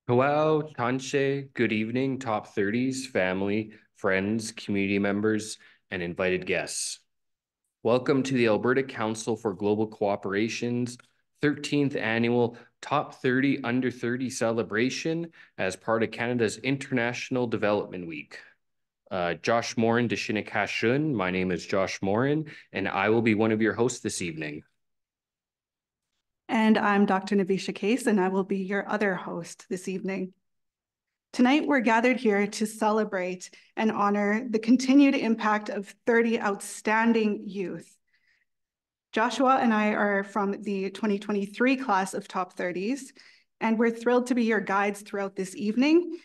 Hello, Tanshe, good evening, top 30s, family, friends, community members, and invited guests. Welcome to the Alberta Council for Global Cooperation's 13th annual Top 30 Under 30 celebration as part of Canada's International Development Week. Josh Morin de Shinnikashun. My name is Josh Morin, and I will be one of your hosts this evening. And I'm Dr. Navisha Case, and I will be your other host this evening. Tonight, we're gathered here to celebrate and honor the continued impact of 30 outstanding youth. Joshua and I are from the 2023 class of Top 30s, and we're thrilled to be your guides throughout this evening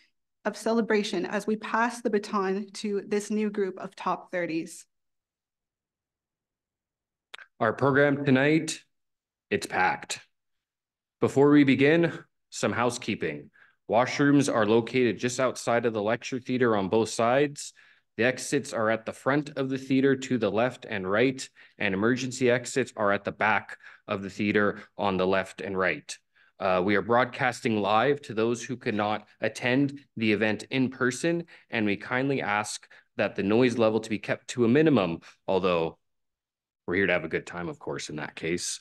of celebration as we pass the baton to this new group of Top 30s. Our program tonight, it's packed. Before we begin, some housekeeping. Washrooms are located just outside of the lecture theater on both sides. The exits are at the front of the theater to the left and right, and emergency exits are at the back of the theater on the left and right. We are broadcasting live to those who could not attend the event in person, and we kindly ask that the noise level to be kept to a minimum, although we're here to have a good time, of course, in that case.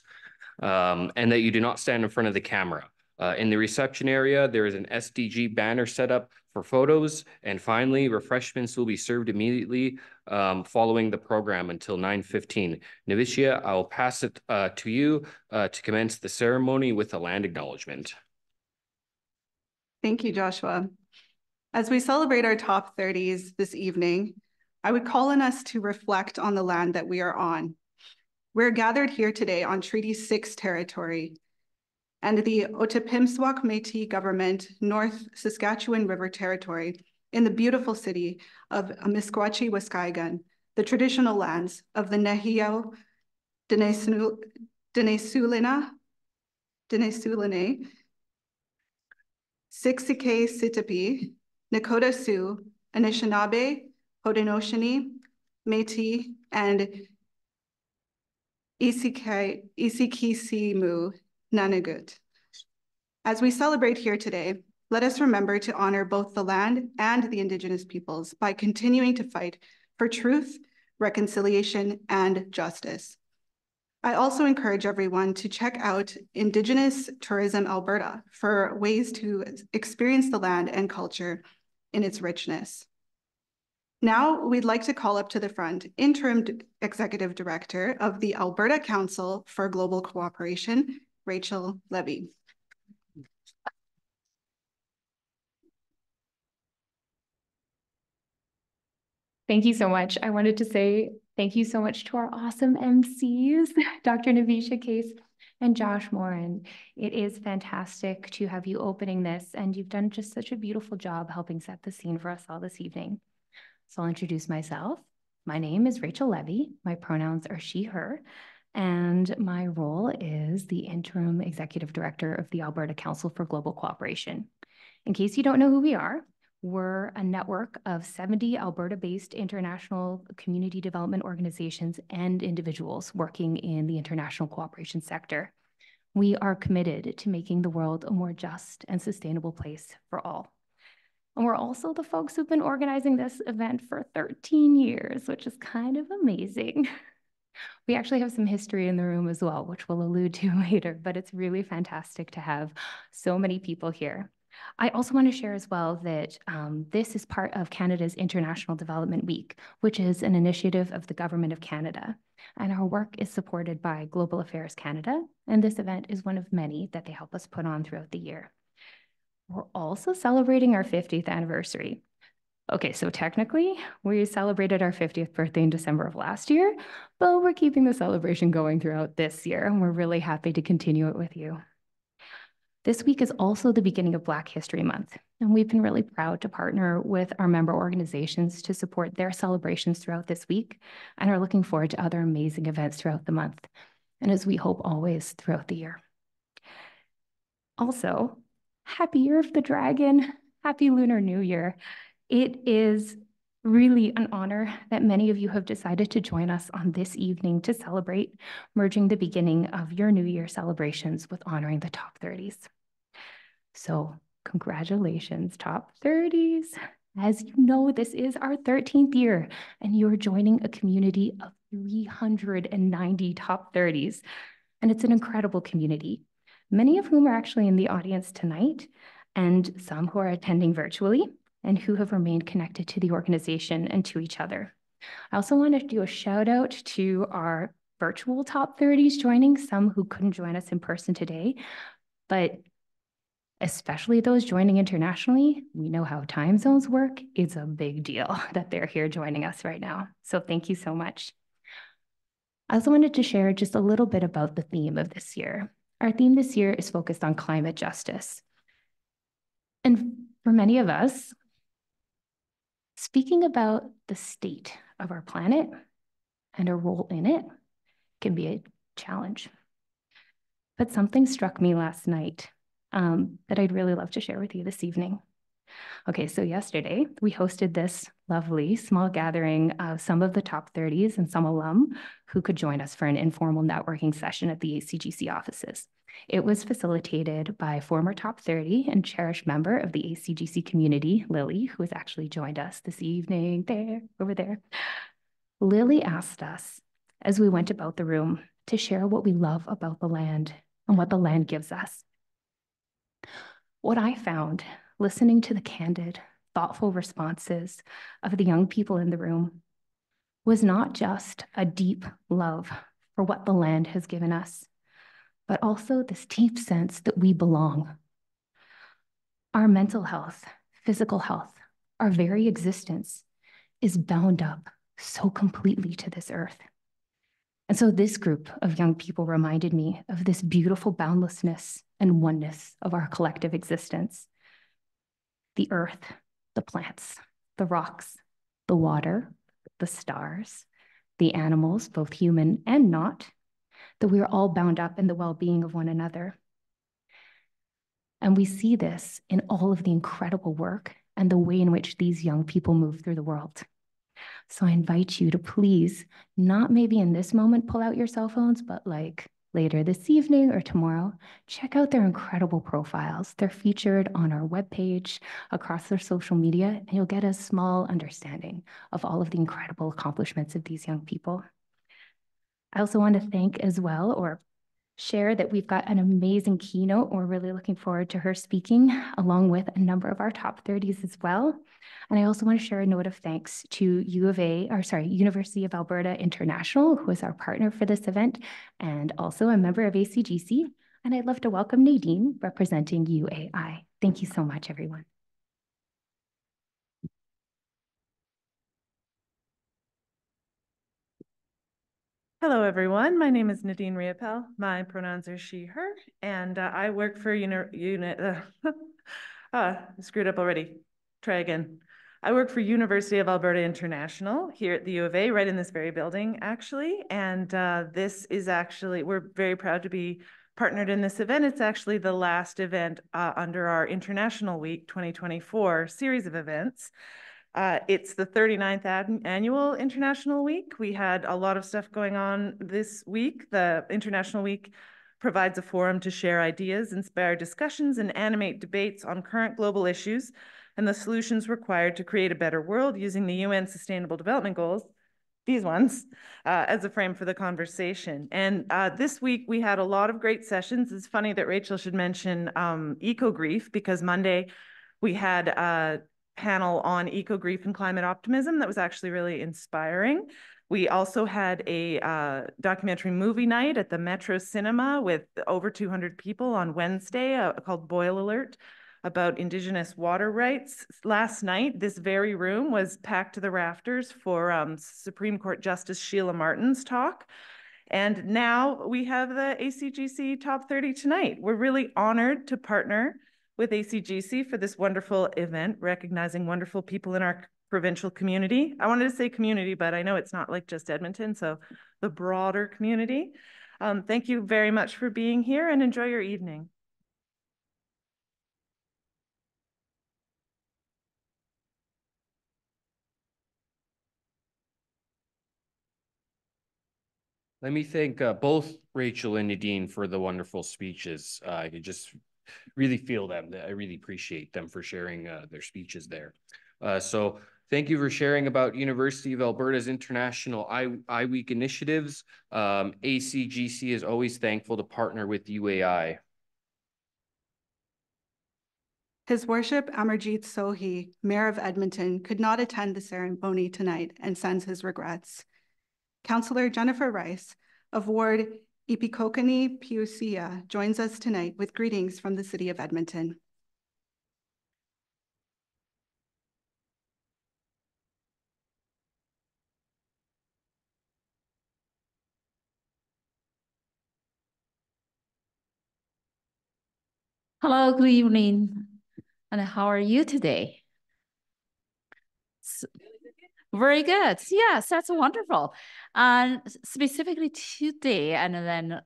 And that you do not stand in front of the camera. In the reception area, there is an SDG banner set up for photos. And finally, refreshments will be served immediately following the program until 9:15. Navisha, I will pass it to you to commence the ceremony with a land acknowledgement. Thank you, Joshua. As we celebrate our top 30s this evening, I would call on us to reflect on the land that we are on. We're gathered here today on Treaty 6 territory and the Otipemisiwak Métis Government North Saskatchewan River Territory in the beautiful city of Amiskwachie, Waskahigun, the traditional lands of the Nehiyaw, Dinesulene, Siksike Sitapi, Nakota Sioux, Anishinaabe, Haudenosaunee, Métis, and ACGC Nanagut. As we celebrate here today, let us remember to honor both the land and the Indigenous peoples by continuing to fight for truth, reconciliation, and justice. I also encourage everyone to check out Indigenous Tourism Alberta for ways to experience the land and culture in its richness. Now, we'd like to call up to the front Interim Executive Director of the Alberta Council for Global Cooperation, Rachel Levy. Thank you so much. I wanted to say thank you so much to our awesome MCs, Dr. Navisha Case and Josh Morin. It is fantastic to have you opening this, and you've done just such a beautiful job helping set the scene for us all this evening. So I'll introduce myself. My name is Rachel Levy. My pronouns are she, her, and my role is the Interim Executive Director of the Alberta Council for Global Cooperation. In case you don't know who we are, we're a network of 70 Alberta-based international community development organizations and individuals working in the international cooperation sector. We are committed to making the world a more just and sustainable place for all. And we're also the folks who've been organizing this event for 13 years, which is kind of amazing. We actually have some history in the room as well, which we'll allude to later, but it's really fantastic to have so many people here. I also want to share as well that this is part of Canada's International Development Week, which is an initiative of the Government of Canada. And our work is supported by Global Affairs Canada, and this event is one of many that they help us put on throughout the year. We're also celebrating our 50th anniversary. Okay, so technically, we celebrated our 50th birthday in December of last year, but we're keeping the celebration going throughout this year, and we're really happy to continue it with you. This week is also the beginning of Black History Month, and we've been really proud to partner with our member organizations to support their celebrations throughout this week, and are looking forward to other amazing events throughout the month, and as we hope always throughout the year. Also, Happy Year of the Dragon, Happy Lunar New Year. It is really an honor that many of you have decided to join us on this evening to celebrate merging the beginning of your New Year celebrations with honoring the top 30s. So Congratulations, top 30s. As you know, this is our 13th year, and you're joining a community of 390 top 30s. And it's an incredible community, many of whom are actually in the audience tonight, and some who are attending virtually, and who have remained connected to the organization and to each other. I also want to do a shout out to our virtual top 30s joining, some who couldn't join us in person today, but especially those joining internationally, we know how time zones work. It's a big deal that they're here joining us right now. So thank you so much. I also wanted to share just a little bit about the theme of this year. Our theme this year is focused on climate justice. And for many of us, speaking about the state of our planet and our role in it can be a challenge. But something struck me last night that I'd really love to share with you this evening. Okay, so yesterday we hosted this lovely small gathering of some of the top 30s and some alum who could join us for an informal networking session at the ACGC offices. It was facilitated by former top 30 and cherished member of the ACGC community, Lily, who has actually joined us this evening over there. Lily asked us, as we went about the room, to share what we love about the land and what the land gives us. What I found, listening to the candid, thoughtful responses of the young people in the room, was not just a deep love for what the land has given us, but also this deep sense that we belong. Our mental health, physical health, our very existence is bound up so completely to this earth. And so this group of young people reminded me of this beautiful boundlessness and oneness of our collective existence. The earth, the plants, the rocks, the water, the stars, the animals, both human and not, that we are all bound up in the well-being of one another. And we see this in all of the incredible work and the way in which these young people move through the world. So I invite you to please, not maybe in this moment, pull out your cell phones, but like later this evening or tomorrow, check out their incredible profiles. They're featured on our webpage, across their social media, and you'll get a small understanding of all of the incredible accomplishments of these young people. I also want to thank as well, or share that we've got an amazing keynote. We're really looking forward to her speaking, along with a number of our top 30s as well. And I also want to share a note of thanks to University of Alberta International, who is our partner for this event, and also a member of ACGC. And I'd love to welcome Nadine, representing UAI. Thank you so much, everyone. Hello, everyone. My name is Nadine Riopel. My pronouns are she, her, and I work for screwed up already. Try again. I work for University of Alberta International here at the U of A, right in this very building, actually. And this is actually, we're very proud to be partnered in this event. It's actually the last event under our International Week 2024 series of events. It's the 39th annual International Week. We had a lot of stuff going on this week. The International Week provides a forum to share ideas, inspire discussions, and animate debates on current global issues and the solutions required to create a better world using the UN Sustainable Development Goals, these ones, as a frame for the conversation. And this week we had a lot of great sessions. It's funny that Rachel should mention eco-grief, because Monday we had a panel on eco-grief and climate optimism that was actually really inspiring. We also had a documentary movie night at the Metro Cinema with over 200 people on Wednesday called Boil Alert, about Indigenous water rights. Last night, this very room was packed to the rafters for Supreme Court Justice Sheila Martin's talk. And now we have the ACGC Top 30 tonight. We're really honored to partner with ACGC for this wonderful event, recognizing wonderful people in our provincial community. I wanted to say community, but I know it's not like just Edmonton, so the broader community. Thank you very much for being here, and enjoy your evening. Let me thank both Rachel and Nadine for the wonderful speeches. I could just really feel them. I really appreciate them for sharing their speeches there. So thank you for sharing about University of Alberta's international I-Week initiatives. ACGC is always thankful to partner with UAI. His Worship Amarjeet Sohi, Mayor of Edmonton, could not attend the ceremony tonight and sends his regrets. Councillor Jennifer Rice of Ward Ipikokani Piusia joins us tonight with greetings from the City of Edmonton. Hello, good evening. And how are you today? Very good. Yes, that's wonderful. And specifically today, and then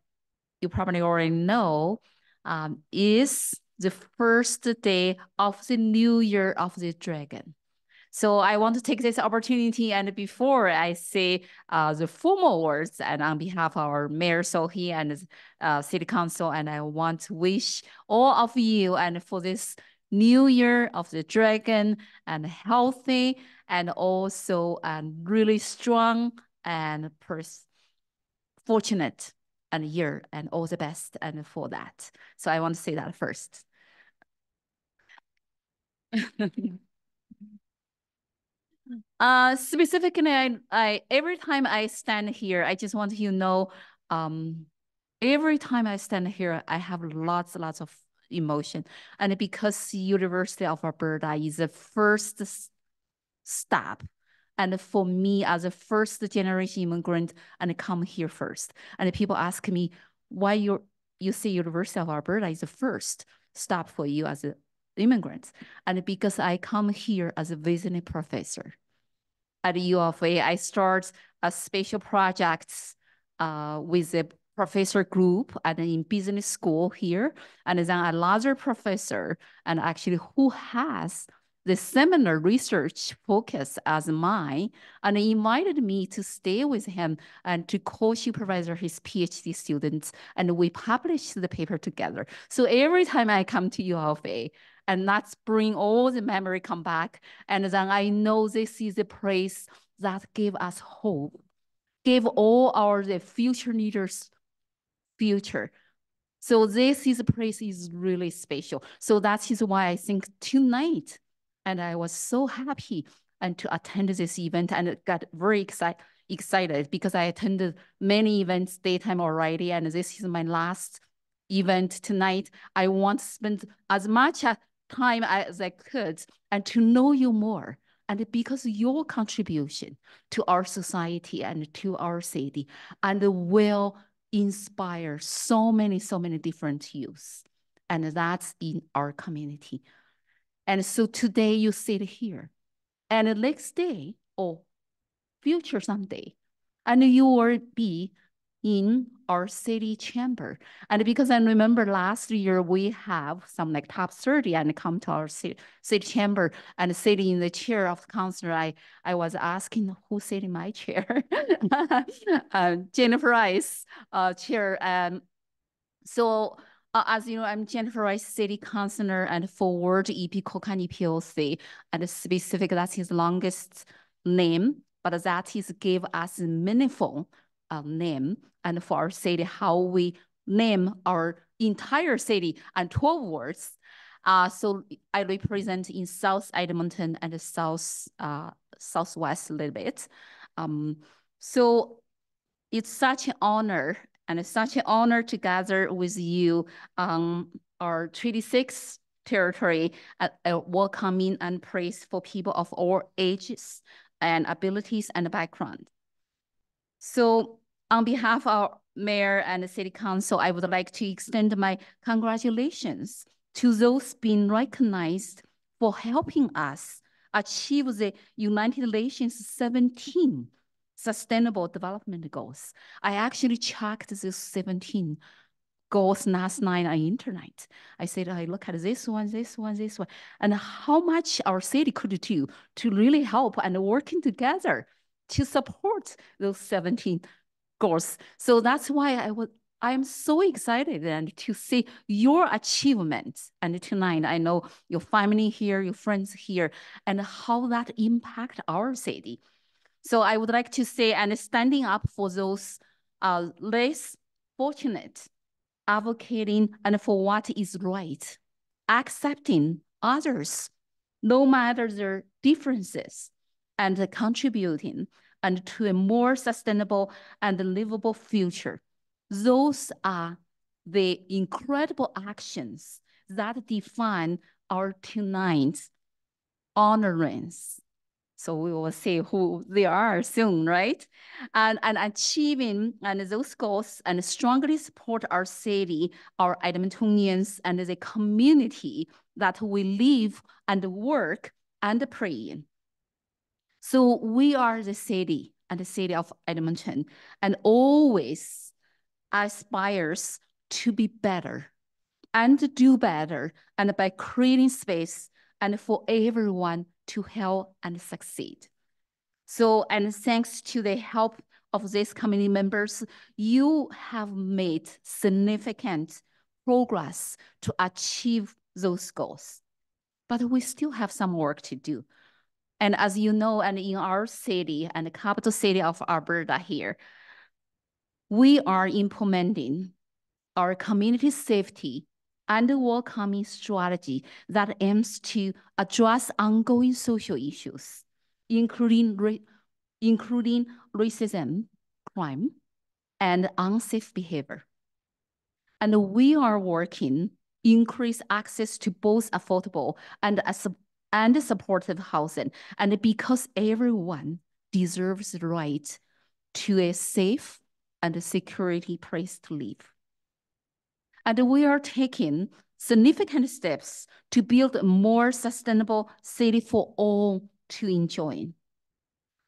you probably already know, is the first day of the new year of the dragon. So I want to take this opportunity, and before I say the formal words, and on behalf of our Mayor Sohi and City Council, and I want to wish all of you and for this new year of the dragon and healthy and also really strong and fortunate and year and all the best and for that. So I want to say that first. Specifically, I every time I stand here, I just want you to know, every time I stand here, I have lots of emotion. And because University of Alberta is the first stop, and for me as a first generation immigrant, and come here first, and people ask me why you say University of Alberta is the first stop for you as an immigrant, and because I come here as a visiting professor. At U of A, I start a special projects with a professor group and in business school here, and then a larger professor, and actually who has the similar research focus as mine, and he invited me to stay with him and to co-supervise his PhD students, and we published the paper together. So every time I come to U of A, and that's bring all the memory come back. And then I know this is a place that gave us hope, gave all the future leaders future. So this is a place is really special. So that is why I think tonight, and I was so happy and to attend this event and got very excited because I attended many events daytime already, and this is my last event tonight. I want to spend as much time as I could and to know you more. And because your contribution to our society and to our city and will inspire so many different youths. And that's in our community. And so today you sit here, and the next day or future someday, and you will be in our city chamber. And because I remember last year we have some like top 30 and come to our city chamber and sitting in the chair of the councillor, I was asking who sit in my chair. Jennifer Rice, chair. So as you know, I'm Jennifer Rice, city councillor and forward Ipikokani POC, and specific, that's his longest name, but that is give us a meaningful name and for our city, how we name our entire city and 12 words. So I represent in South Edmonton and Southwest a little bit. So it's such an honor and such an honor to gather with you on our Treaty 6 territory, welcoming and praise for people of all ages and abilities and background. So on behalf of our mayor and the city council, I would like to extend my congratulations to those being recognized for helping us achieve the United Nations 17 Sustainable Development Goals. I actually checked these 17 goals last night on internet. I said, I look at this one, and how much our city could do to really help and working together to support those 17 goals. So that's why I'm so excited and to see your achievements. And tonight, I know your family here, your friends here, and how that impact our city. So I would like to say, and standing up for those less fortunate, advocating and for what is right, accepting others, no matter their differences, and contributing and to a more sustainable and livable future. Those are the incredible actions that define our tonight's honorings. So we will see who they are soon, right? And achieving and those goals and strongly support our city, our Edmontonians, and the community that we live and work and pray in. So we are the city and the city of Edmonton, and always aspires to be better and do better, and by creating space and for everyone to help and succeed. So, and thanks to the help of these community members, you have made significant progress to achieve those goals. But we still have some work to do. And as you know, and in our city and the capital city of Alberta here, we are implementing our community safety and welcoming strategy that aims to address ongoing social issues, including racism, crime, and unsafe behavior. And we are working increase access to both affordable and supportive housing, and because everyone deserves the right to a safe and a security place to live. And we are taking significant steps to build a more sustainable city for all to enjoy.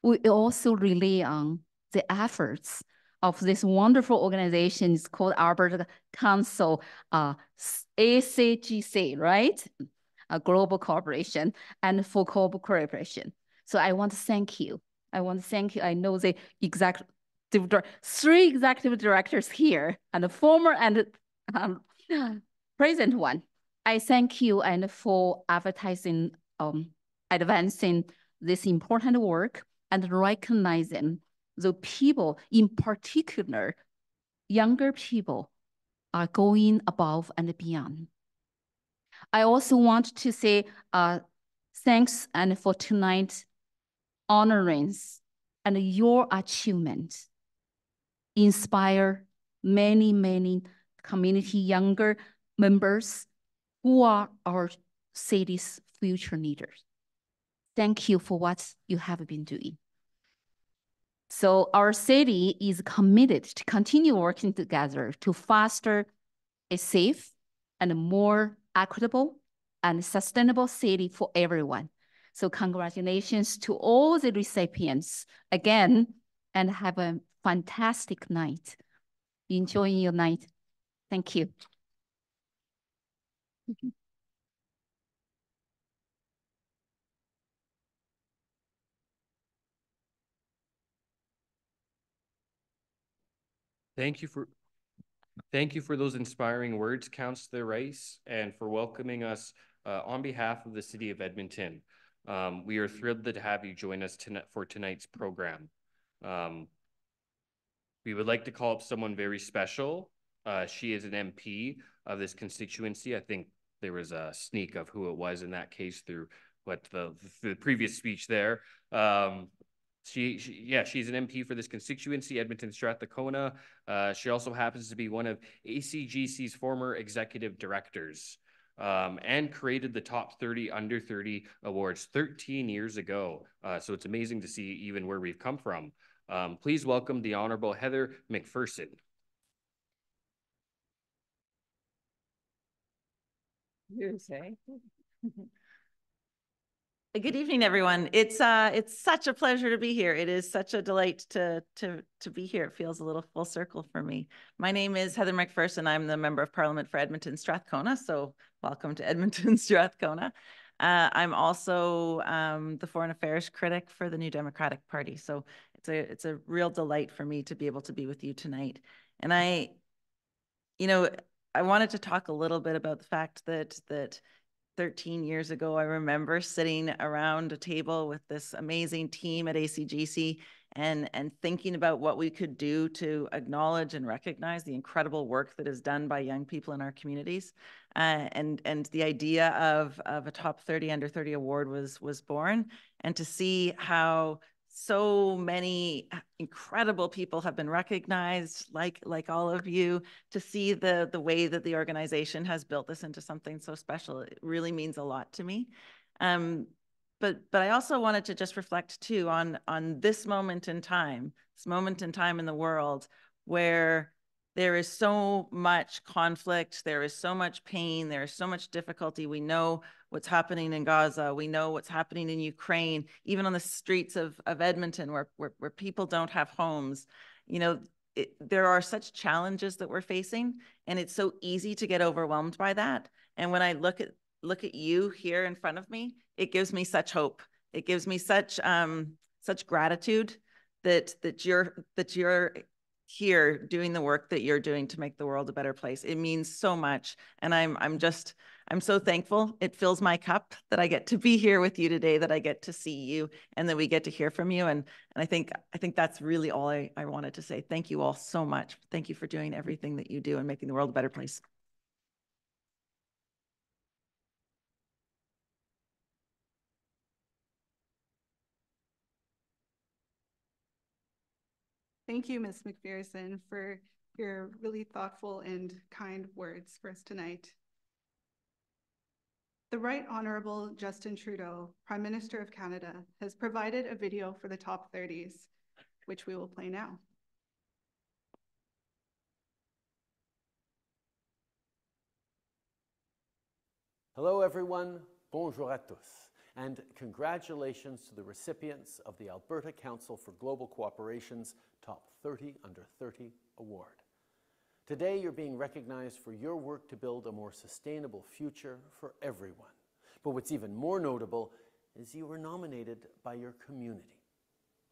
We also rely on the efforts of this wonderful organization. It's called Alberta Council, ACGC, right? A global corporation and for cooperation. So I want to thank you. I want to thank you. I know the three executive directors here and the former and present one. I thank you and for advertising, advancing this important work and recognizing the people, in particular, younger people, are going above and beyond. I also want to say thanks and for tonight's honorings and your achievement inspire many, many community younger members who are our city's future leaders. Thank you for what you have been doing. So our city is committed to continue working together to foster a safe and more equitable and sustainable city for everyone. So congratulations to all the recipients again, and have a fantastic night. Enjoy your night. Thank you. Thank you for those inspiring words, Councillor Rice, and for welcoming us on behalf of the City of Edmonton. We are thrilled to have you join us for tonight's program. We would like to call up someone very special. She is an MP of this constituency. I think there was a sneak of who it was in that case through what the previous speech there. She's an MP for this constituency, Edmonton Strathcona. She also happens to be one of ACGC's former executive directors, and created the Top 30 Under 30 Awards 13 years ago. So it's amazing to see even where we've come from. Please welcome the Honorable Heather McPherson. Good evening, everyone. It's such a pleasure to be here. It is such a delight to be here. It feels a little full circle for me. My name is Heather McPherson. I'm the Member of Parliament for Edmonton Strathcona. So welcome to Edmonton Strathcona. I'm also the Foreign Affairs critic for the New Democratic Party. So it's a real delight for me to be able to be with you tonight. And I You know, I wanted to talk a little bit about the fact that 13 years ago, I remember sitting around a table with this amazing team at ACGC and thinking about what we could do to acknowledge and recognize the incredible work that is done by young people in our communities. And the idea of a top 30 under 30 award was born, and to see how so many incredible people have been recognized, like all of you, to see the way that the organization has built this into something so special. It really means a lot to me. But I also wanted to just reflect too on this moment in time in the world where there is so much conflict, there is so much pain, there is so much difficulty. We know what's happening in Gaza. We know what's happening in Ukraine, even on the streets of Edmonton where people don't have homes. You know, there are such challenges that we're facing, and it's so easy to get overwhelmed by that. And when I look at you here in front of me, it gives me such hope. It gives me such gratitude that you're here doing the work that you're doing to make the world a better place. It means so much. And I'm so thankful. It fills my cup that I get to be here with you today, that I get to see you, and that we get to hear from you. And I think that's really all I wanted to say. Thank you all so much. Thank you for doing everything that you do and making the world a better place. Thank you, Ms. McPherson, for your really thoughtful and kind words for us tonight. The Right Honorable Justin Trudeau, Prime Minister of Canada, has provided a video for the top 30s, which we will play now. Hello everyone, bonjour à tous, and congratulations to the recipients of the Alberta Council for Global Cooperation's Top 30 Under 30 Award. Today you're being recognized for your work to build a more sustainable future for everyone. But what's even more notable is you were nominated by your community.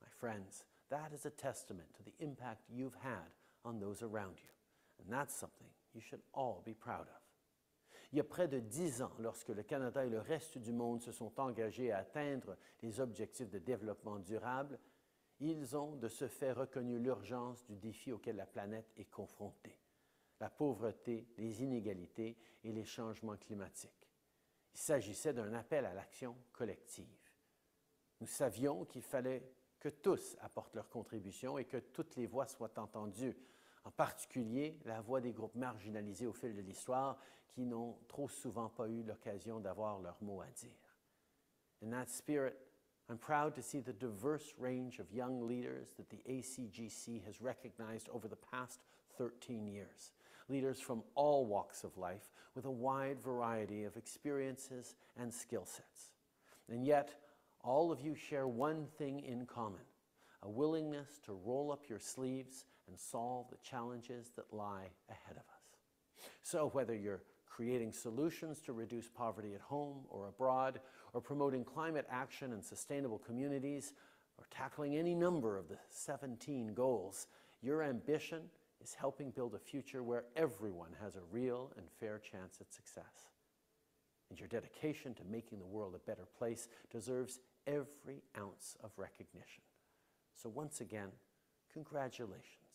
My friends, that is a testament to the impact you've had on those around you, and that's something you should all be proud of. Il y a près de 10 ans, lorsque le Canada et le reste du monde se sont engagés à atteindre les objectifs de développement durable, ils ont de ce fait reconnu l'urgence du défi auquel la planète est confrontée: la pauvreté, les inégalités et les changements climatiques. Il s'agissait d'un appel à l'action collective. Nous savions qu'il fallait que tous apportent leur contribution et que toutes les voix soient entendues, en particulier la voix des groupes marginalisés au fil de l'histoire qui n'ont trop souvent pas eu l'occasion d'avoir leur mot à dire. In that spirit, I'm proud to see the diverse range of young leaders that the ACGC has recognized over the past 13 years. Leaders from all walks of life with a wide variety of experiences and skill sets. And yet, all of you share one thing in common: a willingness to roll up your sleeves and solve the challenges that lie ahead of us. So whether you're creating solutions to reduce poverty at home or abroad, or promoting climate action and sustainable communities, or tackling any number of the 17 goals, your ambition is helping build a future where everyone has a real and fair chance at success. And your dedication to making the world a better place deserves every ounce of recognition. So once again, congratulations.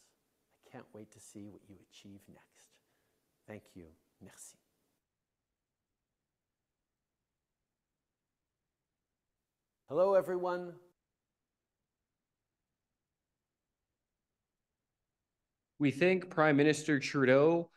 I can't wait to see what you achieve next. Thank you. Merci. Hello, everyone. We thank Prime Minister Trudeau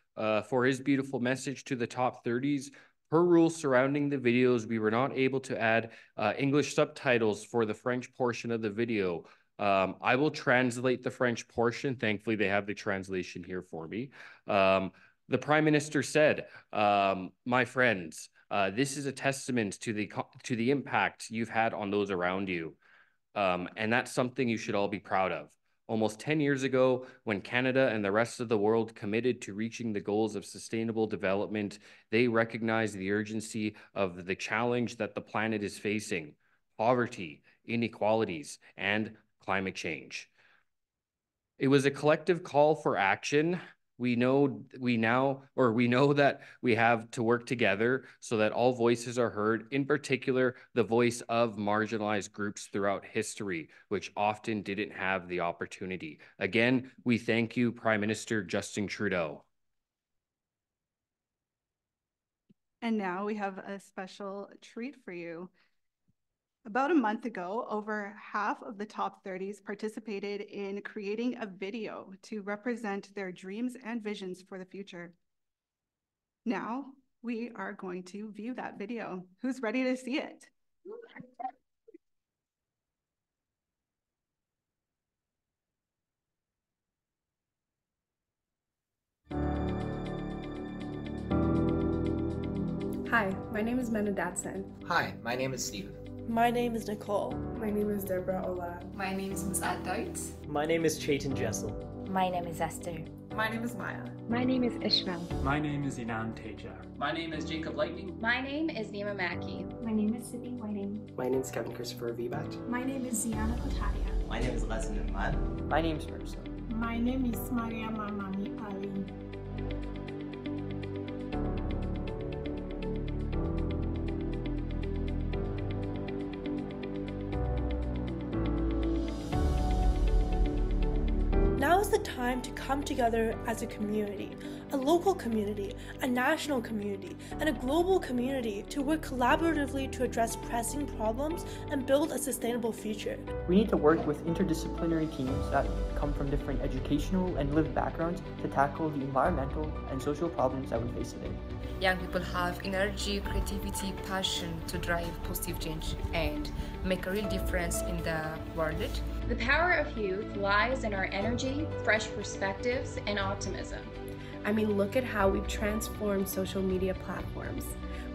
for his beautiful message to the top 30s. Per rules surrounding the videos, we were not able to add English subtitles for the French portion of the video. I will translate the French portion. Thankfully, they have the translation here for me. The Prime Minister said, my friends, this is a testament to the impact you've had on those around you. And that's something you should all be proud of. Almost 10 years ago, when Canada and the rest of the world committed to reaching the goals of sustainable development, they recognized the urgency of the challenge that the planet is facing: poverty, inequalities, and climate change. It was a collective call for action We know that we have to work together so that all voices are heard, in particular, the voice of marginalized groups throughout history, which often didn't have the opportunity. Again, we thank you, Prime Minister Justin Trudeau. And now we have a special treat for you. About a month ago, over half of the top 30s participated in creating a video to represent their dreams and visions for the future. Now we are going to view that video. Who's ready to see it? Hi, my name is Mena Datsen. Hi, my name is Steven. My name is Nicole. My name is Deborah Ola. My name is Musad Doitz. My name is Chaitan Jessel. My name is Esther. My name is Maya. My name is Ishmael. My name is Inan Teja. My name is Jacob Lightning. My name is Nima Mackey. My name is Sydney Whiting. My name is Kevin Christopher Vivat. My name is Ziana Kotadia. My name is Leslie Ahmad. My name is Mirza. My name is Maria Mamami Ali. Now is the time to come together as a community, a local community, a national community, and a global community to work collaboratively to address pressing problems and build a sustainable future. We need to work with interdisciplinary teams that come from different educational and lived backgrounds to tackle the environmental and social problems that we face today. Young people have energy, creativity, passion to drive positive change and make a real difference in the world. The power of youth lies in our energy, fresh perspectives, and optimism. I mean, look at how we've transformed social media platforms.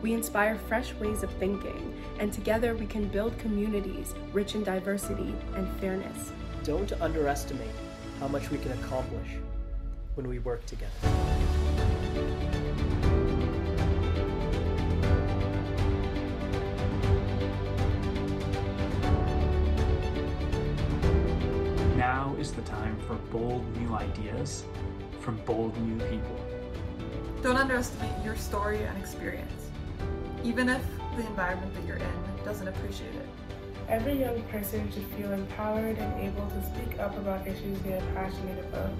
We inspire fresh ways of thinking, and together we can build communities rich in diversity and fairness. Don't underestimate how much we can accomplish when we work together. Now is the time for bold new ideas from bold new people. Don't underestimate your story and experience, even if the environment that you're in doesn't appreciate it. Every young person should feel empowered and able to speak up about issues they are passionate about.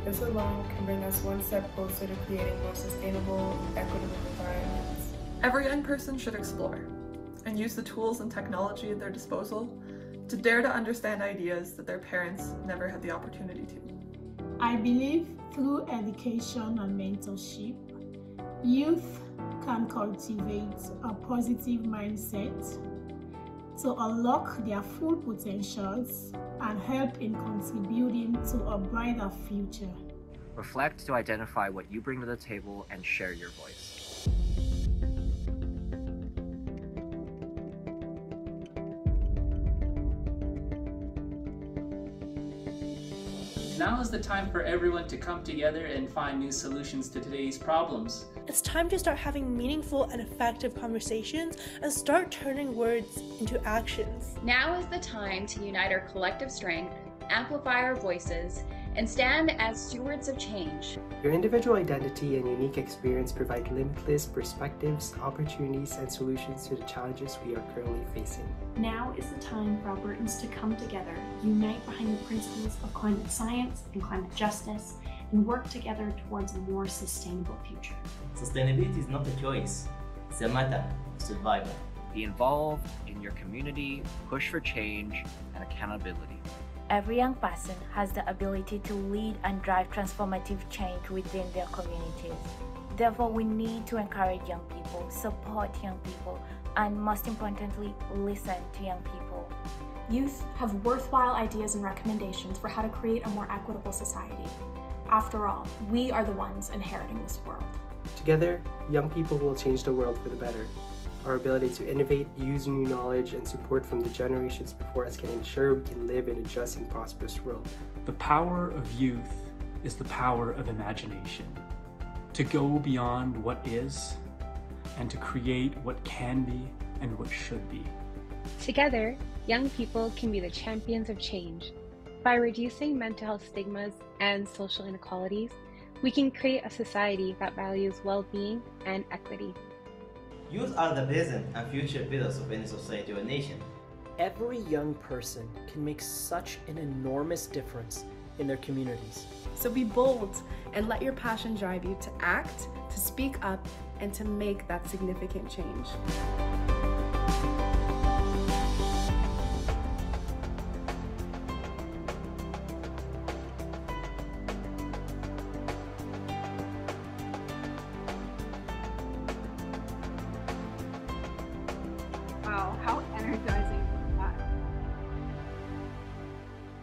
This alone can bring us one step closer to creating more sustainable and equitable environments. Every young person should explore and use the tools and technology at their disposal to dare to understand ideas that their parents never had the opportunity to. I believe through education and mentorship, youth can cultivate a positive mindset to unlock their full potentials and help in contributing to a brighter future. Reflect to identify what you bring to the table and share your voice. Now is the time for everyone to come together and find new solutions to today's problems. It's time to start having meaningful and effective conversations and start turning words into actions. Now is the time to unite our collective strength, amplify our voices, and stand as stewards of change. Your individual identity and unique experience provide limitless perspectives, opportunities, and solutions to the challenges we are currently facing. Now is the time for Albertans to come together, unite behind the principles of climate science and climate justice, and work together towards a more sustainable future. Sustainability is not a choice, it's a matter of survival. Be involved in your community, push for change, and accountability. Every young person has the ability to lead and drive transformative change within their communities. Therefore, we need to encourage young people, support young people, and most importantly, listen to young people. Youth have worthwhile ideas and recommendations for how to create a more equitable society. After all, we are the ones inheriting this world. Together, young people will change the world for the better. Our ability to innovate, use new knowledge, and support from the generations before us can ensure we can live in a just and prosperous world. The power of youth is the power of imagination. To go beyond what is, and to create what can be and what should be. Together, young people can be the champions of change. By reducing mental health stigmas and social inequalities, We can create a society that values well-being and equity. Youth are the present and future pillars of any society or nation. Every young person can make such an enormous difference in their communities. So be bold and let your passion drive you to act, to speak up, and to make that significant change. Wow, how energizing was that?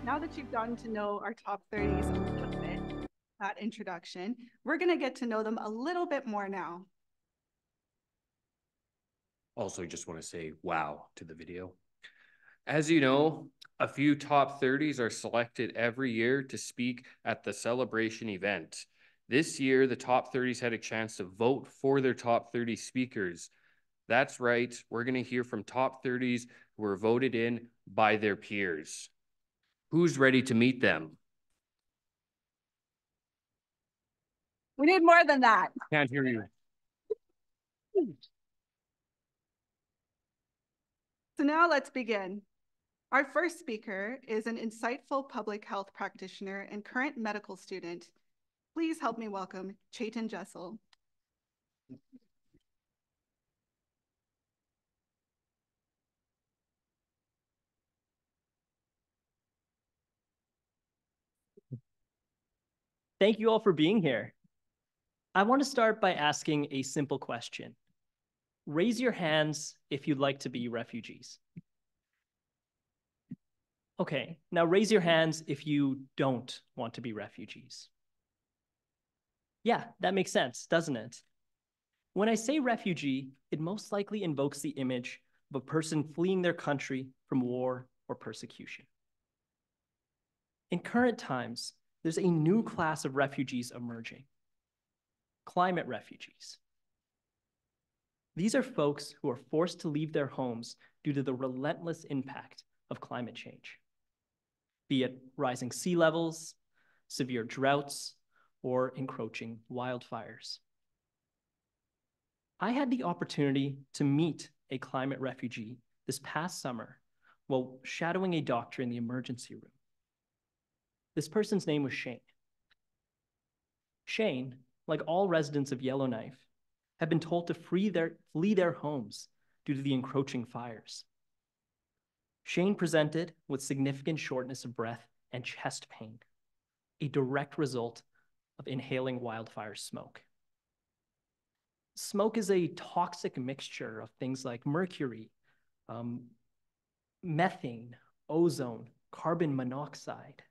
Now that you've gotten to know our top 30s a little bit, that introduction, we're going to get to know them a little bit more now. Also, just want to say wow to the video. As you know, a few top 30s are selected every year to speak at the celebration event. This year, the top 30s had a chance to vote for their top 30 speakers. That's right, we're going to hear from top 30s who were voted in by their peers. Who's ready to meet them? We need more than that. Can't hear you. So now let's begin. Our first speaker is an insightful public health practitioner and current medical student. Please help me welcome Chetan Jessel. Thank you all for being here. I want to start by asking a simple question. Raise your hands if you'd like to be refugees. Okay, now raise your hands if you don't want to be refugees. Yeah, that makes sense, doesn't it? When I say refugee, it most likely invokes the image of a person fleeing their country from war or persecution. In current times, there's a new class of refugees emerging: climate refugees. These are folks who are forced to leave their homes due to the relentless impact of climate change, be it rising sea levels, severe droughts, or encroaching wildfires. I had the opportunity to meet a climate refugee this past summer while shadowing a doctor in the emergency room. This person's name was Shane. Shane, like all residents of Yellowknife, have been told to flee their homes due to the encroaching fires. Shane presented with significant shortness of breath and chest pain, a direct result of inhaling wildfire smoke. Smoke is a toxic mixture of things like mercury, methane, ozone, carbon monoxide.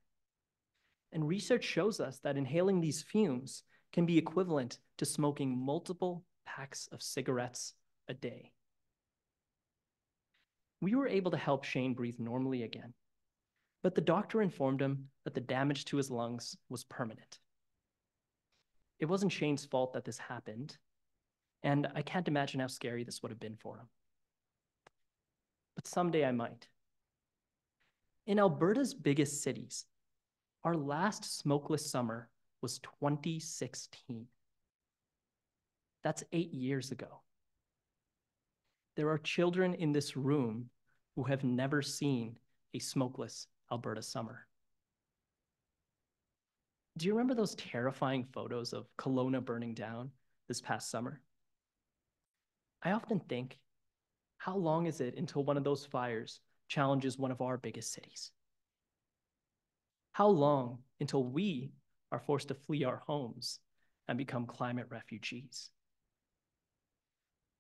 And research shows us that inhaling these fumes can be equivalent to smoking multiple packs of cigarettes a day. We were able to help Shane breathe normally again, but the doctor informed him that the damage to his lungs was permanent. It wasn't Shane's fault that this happened, and I can't imagine how scary this would have been for him. But someday I might. In Alberta's biggest cities, our last smokeless summer was 2016. That's 8 years ago. There are children in this room who have never seen a smokeless Alberta summer. Do you remember those terrifying photos of Kelowna burning down this past summer? I often think, how long is it until one of those fires challenges one of our biggest cities? How long until we are forced to flee our homes and become climate refugees?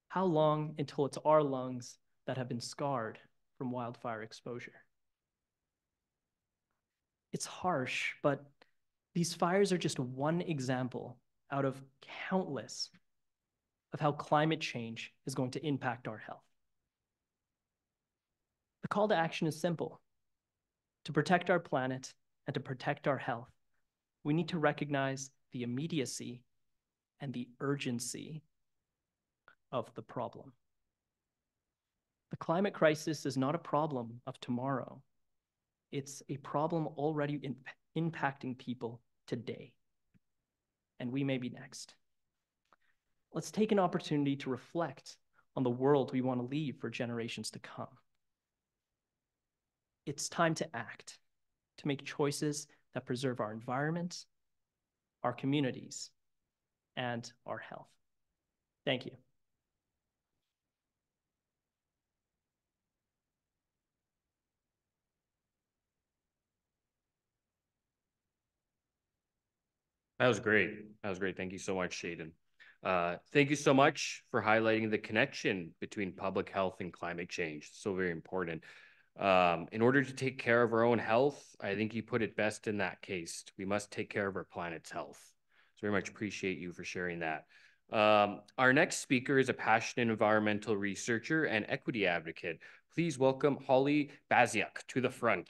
How long until it's our lungs that have been scarred from wildfire exposure? It's harsh, but these fires are just one example out of countless of how climate change is going to impact our health. The call to action is simple. To protect our planet and to protect our health, we need to recognize the immediacy and the urgency of the problem. The climate crisis is not a problem of tomorrow. It's a problem already impacting people today. and we may be next. Let's take an opportunity to reflect on the world we want to leave for generations to come. It's time to act, to make choices that preserve our environment, our communities, and our health. Thank you. That was great. That was great. Thank you so much, Shaden. Thank you so much for highlighting the connection between public health and climate change. So very important. In order to take care of our own health, I think you put it best in that case. We must take care of our planet's health. So very much appreciate you for sharing that. Our next speaker is a passionate environmental researcher and equity advocate. Please welcome Holly Baziak to the front.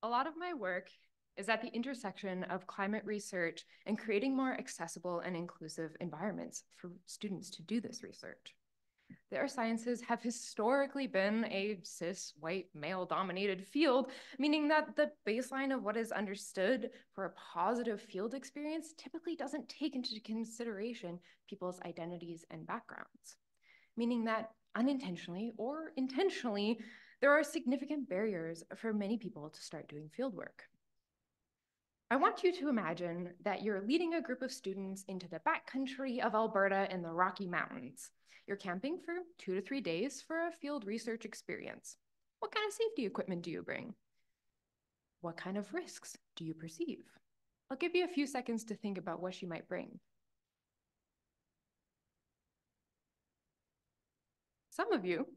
A lot of my work is at the intersection of climate research and creating more accessible and inclusive environments for students to do this research. The earth sciences have historically been a cis, white, male-dominated field, meaning that the baseline of what is understood for a positive field experience typically doesn't take into consideration people's identities and backgrounds, meaning that unintentionally or intentionally, there are significant barriers for many people to start doing fieldwork. I want you to imagine that you're leading a group of students into the backcountry of Alberta in the Rocky Mountains. You're camping for 2 to 3 days for a field research experience. What kind of safety equipment do you bring? What kind of risks do you perceive? I'll give you a few seconds to think about what you might bring. Some of you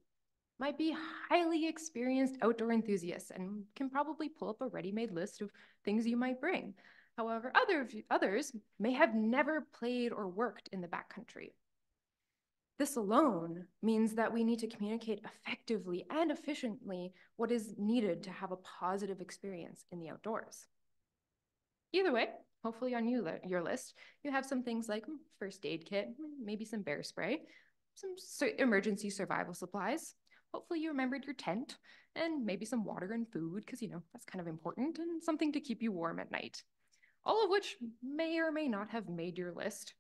might be highly experienced outdoor enthusiasts and can probably pull up a ready-made list of things you might bring. However, others may have never played or worked in the backcountry. This alone means that we need to communicate effectively and efficiently what is needed to have a positive experience in the outdoors. Either way, hopefully on your list, you have some things like first aid kit, maybe some bear spray, some emergency survival supplies. Hopefully you remembered your tent and maybe some water and food because, that's kind of important, and something to keep you warm at night. All of which may or may not have made your list,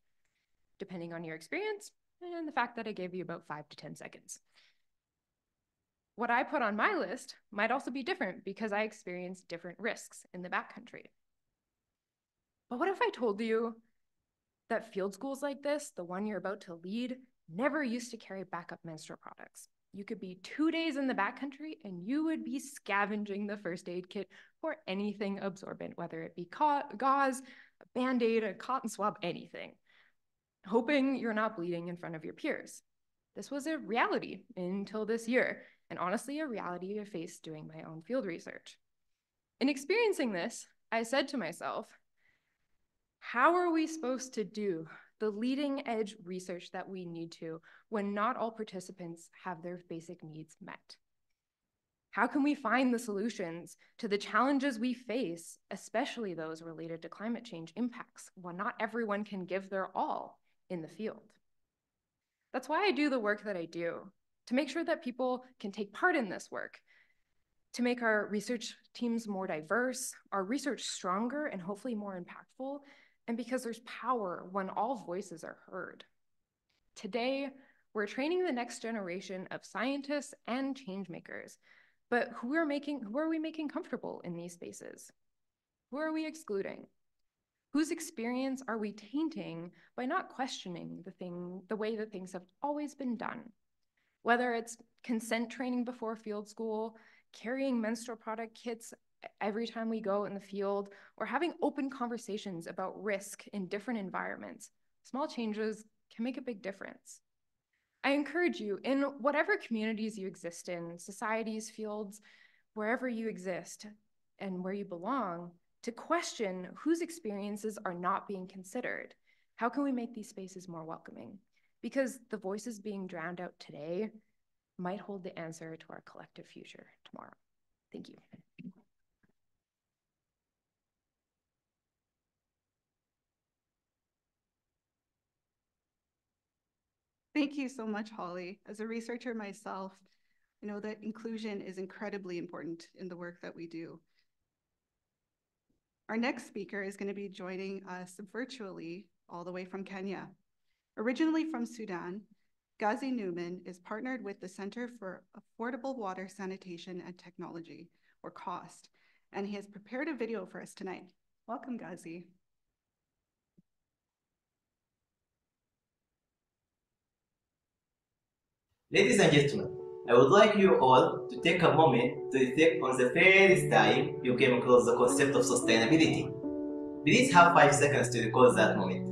depending on your experience and the fact that I gave you about 5 to 10 seconds. What I put on my list might also be different because I experienced different risks in the backcountry. But what if I told you that field schools like this, the one you're about to lead, never used to carry backup menstrual products? You could be 2 days in the backcountry and you would be scavenging the first aid kit for anything absorbent, whether it be gauze, a Band-Aid, a cotton swab, anything, hoping you're not bleeding in front of your peers. This was a reality until this year, and honestly, a reality I faced doing my own field research. In experiencing this, I said to myself, how are we supposed to do the leading edge research that we need to when not all participants have their basic needs met? How can we find the solutions to the challenges we face, especially those related to climate change impacts, when not everyone can give their all in the field? That's why I do the work that I do, to make sure that people can take part in this work, to make our research teams more diverse, our research stronger and hopefully more impactful, and because there's power when all voices are heard. Today, we're training the next generation of scientists and change makers, but who are we making comfortable in these spaces? Who are we excluding? Whose experience are we tainting by not questioning the way that things have always been done? Whether it's consent training before field school, carrying menstrual product kits every time we go in the field, or having open conversations about risk in different environments, small changes can make a big difference. I encourage you, in whatever communities you exist in, societies, fields, wherever you exist and where you belong, to question whose experiences are not being considered. How can we make these spaces more welcoming? Because the voices being drowned out today might hold the answer to our collective future tomorrow. Thank you. Thank you so much, Holly. As a researcher myself, I know that inclusion is incredibly important in the work that we do. Our next speaker is going to be joining us virtually all the way from Kenya. Originally from Sudan, Ghazi Newman is partnered with the Center for Affordable Water Sanitation and Technology, or COST, and he has prepared a video for us tonight. Welcome, Ghazi. Ladies and gentlemen, I would like you all to take a moment to reflect on the first time you came across the concept of sustainability. Please have 5 seconds to recall that moment.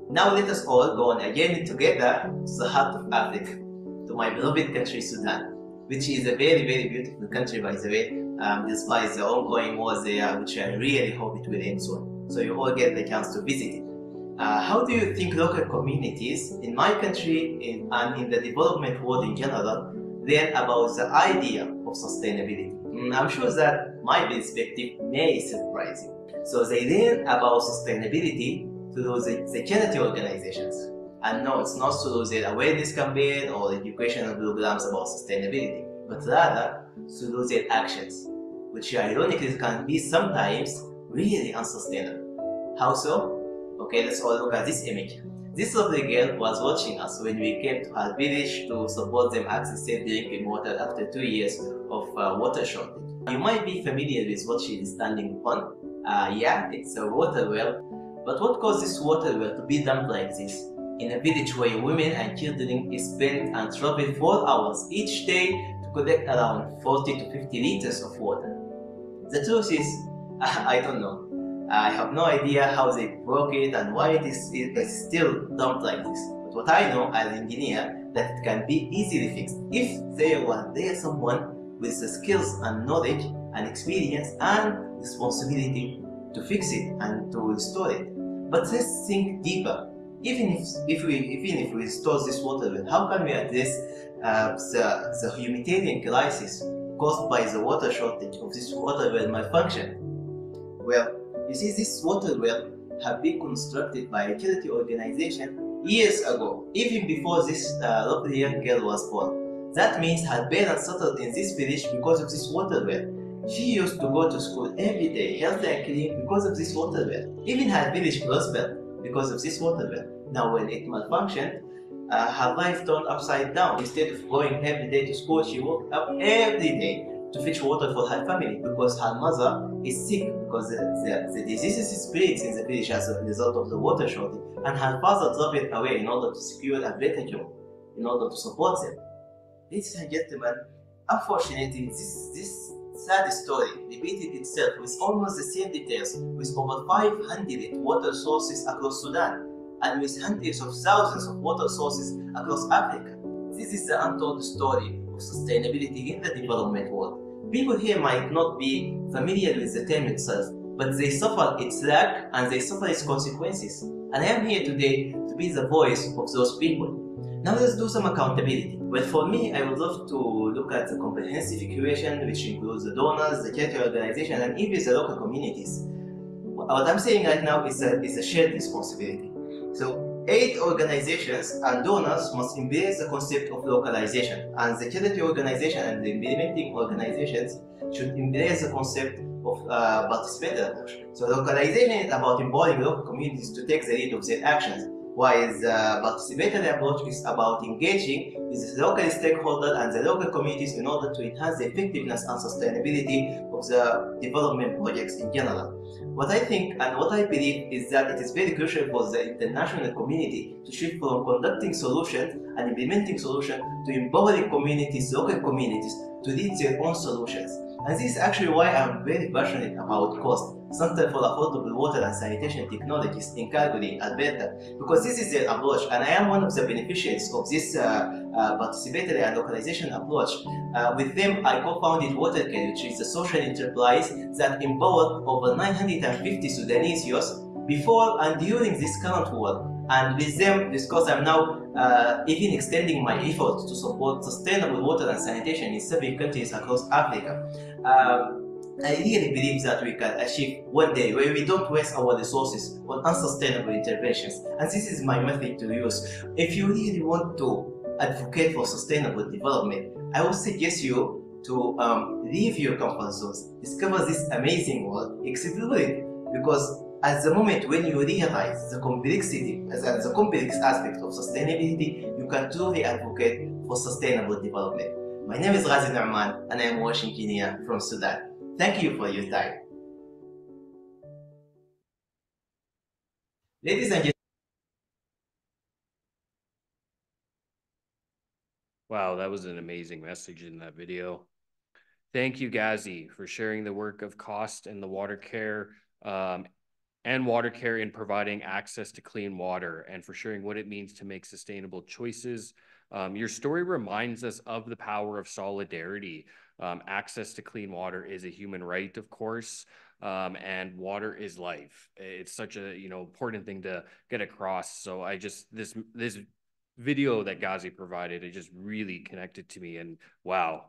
Now let us all go on a journey together to the heart of Africa, to my beloved country Sudan, which is a very, very beautiful country, by the way, despite the ongoing wars there, which I really hope it will end soon. So you all get the chance to visit it. How do you think local communities in my country and in the development world in general learn about the idea of sustainability? I'm sure that my perspective may surprise you. So they learn about sustainability through the charity organizations. And no, it's not through their awareness campaign or educational programs about sustainability, but rather through their actions, which ironically can be sometimes really unsustainable. How so? Okay, let's all look at this image. This lovely girl was watching us when we came to her village to support them access safe drinking water after 2 years of water shortage. You might be familiar with what she is standing upon. Yeah, it's a water well. But what caused this water well to be dumped like this? In a village where women and children spend and travel 4 hours each day to collect around 40 to 50 liters of water. The truth is, I don't know. I have no idea how they broke it and why it is still dumped like this. But what I know as an engineer, that it can be easily fixed if there was someone with the skills and knowledge and experience and responsibility to fix it and to restore it. But let's think deeper. Even if we restore this water well, how can we address the humanitarian crisis caused by the water shortage of this water well malfunction? Well, you see, this water well have been constructed by a charity organization years ago, even before this lovely young girl was born. That means her parents settled in this village because of this water well. She used to go to school every day, healthy and clean, because of this water well. Even her village prospered because of this water well. Now when it malfunctioned, her life turned upside down. Instead of going every day to school, she woke up every day to fetch water for her family because her mother is sick because the diseases spreads in the village as a result of the water shortage, and her father traveled away in order to secure a better job, in order to support them. Ladies and gentlemen, unfortunately, this sad story repeated itself with almost the same details with over 500 water sources across Sudan and with hundreds of thousands of water sources across Africa. This is the untold story of sustainability in the development world. People here might not be familiar with the term itself, but they suffer its lack and they suffer its consequences. And I am here today to be the voice of those people. Now let's do some accountability. Well, for me, I would love to look at the comprehensive equation, which includes the donors, the charity organization, and even the local communities. What I'm saying right now is a shared responsibility. So, aid organizations and donors must embrace the concept of localization, and the charity organization and the implementing organizations should embrace the concept of participatory approach. So localization is about empowering local communities to take the lead of their actions, while the participatory approach is about engaging with the local stakeholders and the local communities in order to enhance the effectiveness and sustainability of the development projects in general. What I think and what I believe is that it is very crucial for the international community to shift from conducting solutions and implementing solutions to empowering communities, local communities, to lead their own solutions. And this is actually why I'm very passionate about COST, Center for Affordable Water and Sanitation Technologies in Calgary, Alberta, because this is their approach, and I am one of the beneficiaries of this participatory and localization approach. With them, I co-founded WaterCare, which is a social enterprise that empowered over 950 Sudanese youth before and during this current war. And with them, because I'm now even extending my efforts to support sustainable water and sanitation in several countries across Africa. I really believe that we can achieve one day where we don't waste our resources on unsustainable interventions. And this is my message to you. If you really want to advocate for sustainable development, I would suggest you to leave your comfort zones, discover this amazing world, explore it, because at the moment when you realize the complexity, the complex aspect of sustainability, you can truly advocate for sustainable development. My name is Ghazi Nu'man and I am watching Kenya from Sudan. Thank you for your time. Ladies and gentlemen. Wow, that was an amazing message in that video. Thank you, Ghazi, for sharing the work of COST and the water care in providing access to clean water, and for sharing what it means to make sustainable choices. Your story reminds us of the power of solidarity. Access to clean water is a human right, of course, and water is life. It's such a important thing to get across. So this video that Ghazi provided, it just really connected to me, and wow.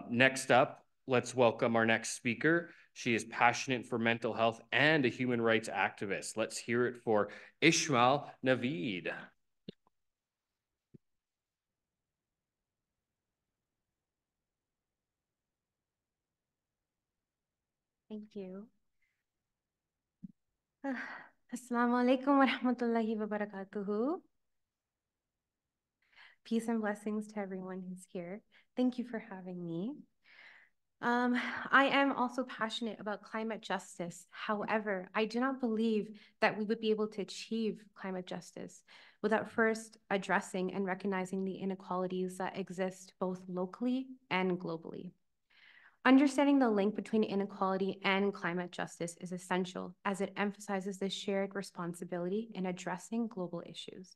Next up, let's welcome our next speaker. She is passionate for mental health and a human rights activist. Let's hear it for Ishmael Naveed. Thank you. Assalamu alaikum wa rahmatullahi wa barakatuhu. Peace and blessings to everyone who's here. Thank you for having me. I am also passionate about climate justice. However, I do not believe that we would be able to achieve climate justice without first addressing and recognizing the inequalities that exist both locally and globally. Understanding the link between inequality and climate justice is essential as it emphasizes the shared responsibility in addressing global issues.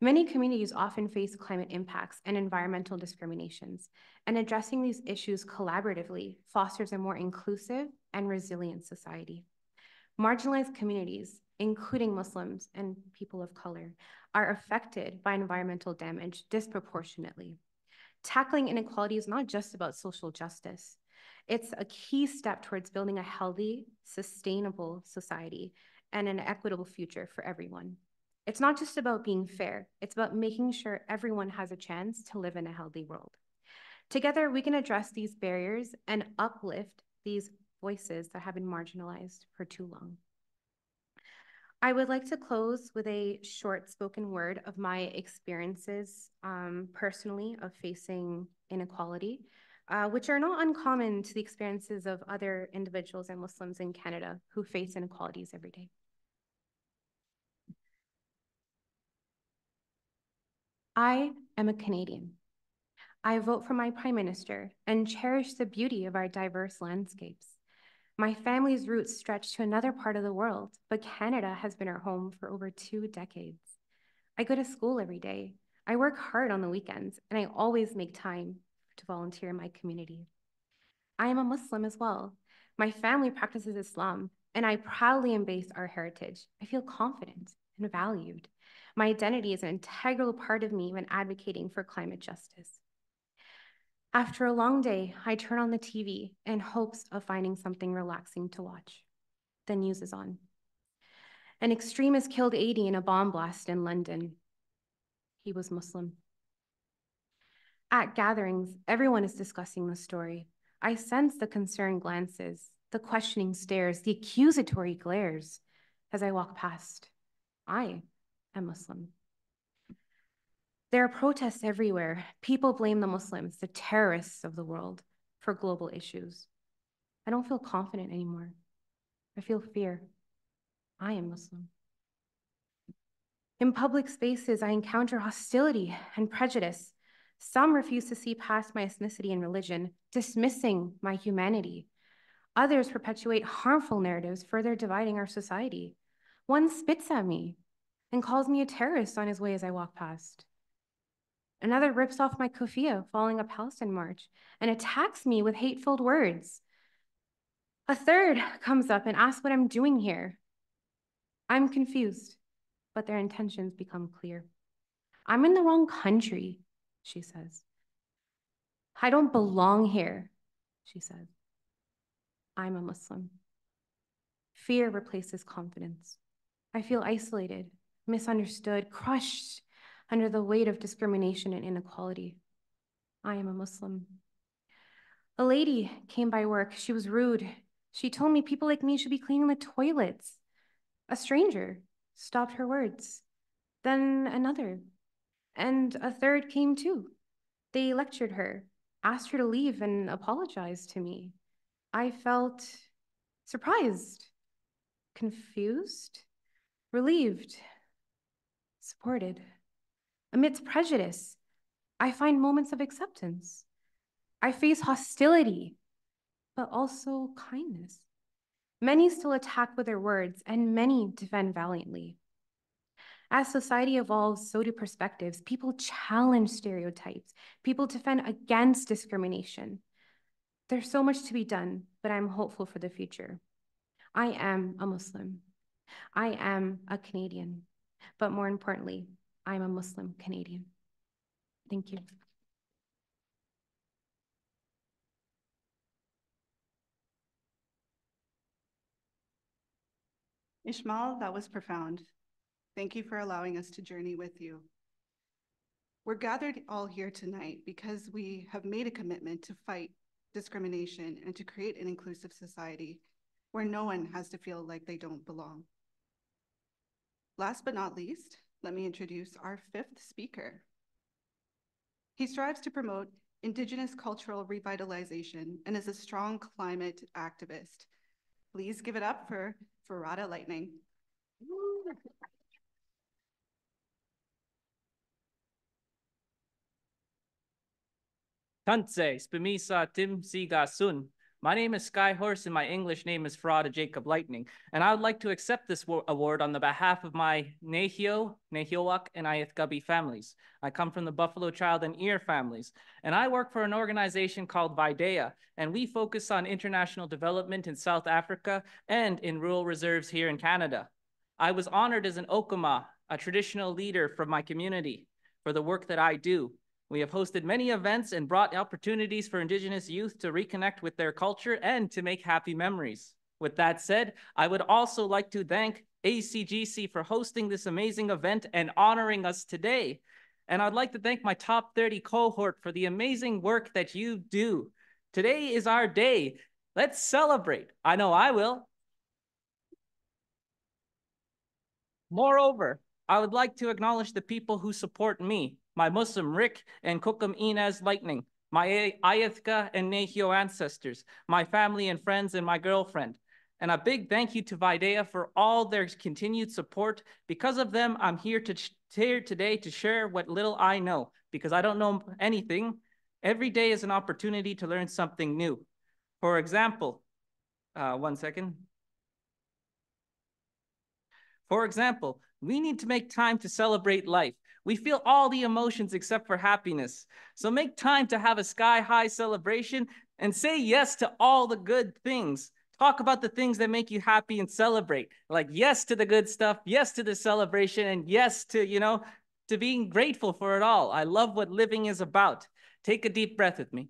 Many communities often face climate impacts and environmental discriminations, and addressing these issues collaboratively fosters a more inclusive and resilient society. Marginalized communities, including Muslims and people of color, are affected by environmental damage disproportionately. Tackling inequality is not just about social justice. It's a key step towards building a healthy, sustainable society and an equitable future for everyone. It's not just about being fair, it's about making sure everyone has a chance to live in a healthy world. Together, we can address these barriers and uplift these voices that have been marginalized for too long. I would like to close with a short spoken word of my experiences personally of facing inequality, which are not uncommon to the experiences of other individuals and Muslims in Canada who face inequalities every day. I am a Canadian. I vote for my Prime Minister and cherish the beauty of our diverse landscapes. My family's roots stretch to another part of the world, but Canada has been our home for over 2 decades. I go to school every day. I work hard on the weekends, and I always make time to volunteer in my community. I am a Muslim as well. My family practices Islam, and I proudly embrace our heritage. I feel confident and valued. My identity is an integral part of me when advocating for climate justice. After a long day, I turn on the TV in hopes of finding something relaxing to watch. The news is on. An extremist killed 80 in a bomb blast in London. He was Muslim. At gatherings, everyone is discussing the story. I sense the concerned glances, the questioning stares, the accusatory glares as I walk past. I am Muslim. There are protests everywhere. People blame the Muslims, the terrorists of the world, for global issues. I don't feel confident anymore. I feel fear. I am Muslim. In public spaces, I encounter hostility and prejudice. Some refuse to see past my ethnicity and religion, dismissing my humanity. Others perpetuate harmful narratives, further dividing our society. One spits at me and calls me a terrorist on his way as I walk past. Another rips off my kufiya following a Palestine march and attacks me with hate-filled words. A third comes up and asks what I'm doing here. I'm confused, but their intentions become clear. I'm in the wrong country, she says. I don't belong here, she says. I'm a Muslim. Fear replaces confidence. I feel isolated, misunderstood, crushed under the weight of discrimination and inequality. I am a Muslim. A lady came by work. She was rude. She told me people like me should be cleaning the toilets. A stranger stopped her words. Then another. And a third came too. They lectured her, asked her to leave, and apologized to me. I felt surprised, confused, relieved, supported. Amidst prejudice, I find moments of acceptance. I face hostility, but also kindness. Many still attack with their words, and many defend valiantly. As society evolves, so do perspectives. People challenge stereotypes. People defend against discrimination. There's so much to be done, but I'm hopeful for the future. I am a Muslim. I am a Canadian. But more importantly, I'm a Muslim Canadian. Thank you. Ishmael, that was profound. Thank you for allowing us to journey with you. We're gathered all here tonight because we have made a commitment to fight discrimination and to create an inclusive society where no one has to feel like they don't belong. Last but not least, let me introduce our fifth speaker. He strives to promote Indigenous cultural revitalization and is a strong climate activist. Please give it up for Farada Lightning. Tantse, Spimisa Tim Siga Sun. My name is Skyhorse and my English name is Farada Jacob Lightning. And I would like to accept this award on the behalf of my Nehio, Nehiowak, and Ayethgabi families. I come from the Buffalo Child and Ear families. And I work for an organization called Videa. And we focus on international development in South Africa and in rural reserves here in Canada. I was honored as an Okama, a traditional leader from my community, for the work that I do. We have hosted many events and brought opportunities for Indigenous youth to reconnect with their culture and to make happy memories. With that said, I would also like to thank ACGC for hosting this amazing event and honoring us today. And I'd like to thank my top 30 cohort for the amazing work that you do. Today is our day. Let's celebrate. I know I will. Moreover, I would like to acknowledge the people who support me, my Muslim Rick and Kukum Inez Lightning, my Ayethka and Nehio ancestors, my family and friends, and my girlfriend. And a big thank you to Videa for all their continued support. Because of them, I'm here today to share what little I know, because I don't know anything. Every day is an opportunity to learn something new. For example, one second. For example, we need to make time to celebrate life. We feel all the emotions except for happiness. So make time to have a sky-high celebration and say yes to all the good things. Talk about the things that make you happy and celebrate. Like yes to the good stuff, yes to the celebration, and yes to, to being grateful for it all. I love what living is about. Take a deep breath with me.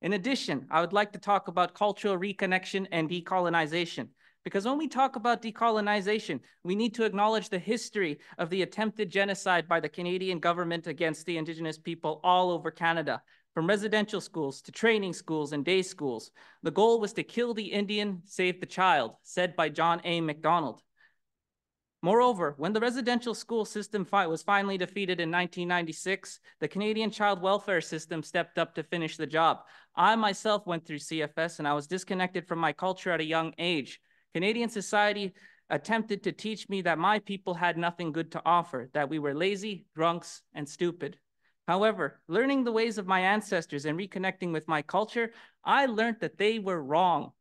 In addition, I would like to talk about cultural reconnection and decolonization. Because when we talk about decolonization, we need to acknowledge the history of the attempted genocide by the Canadian government against the Indigenous people all over Canada, from residential schools to training schools and day schools. The goal was to kill the Indian, save the child, said by John A. Macdonald. Moreover, when the residential school system was finally defeated in 1996, the Canadian child welfare system stepped up to finish the job. I myself went through CFS and I was disconnected from my culture at a young age. Canadian society attempted to teach me that my people had nothing good to offer, that we were lazy, drunks, and stupid. However, learning the ways of my ancestors and reconnecting with my culture, I learned that they were wrong.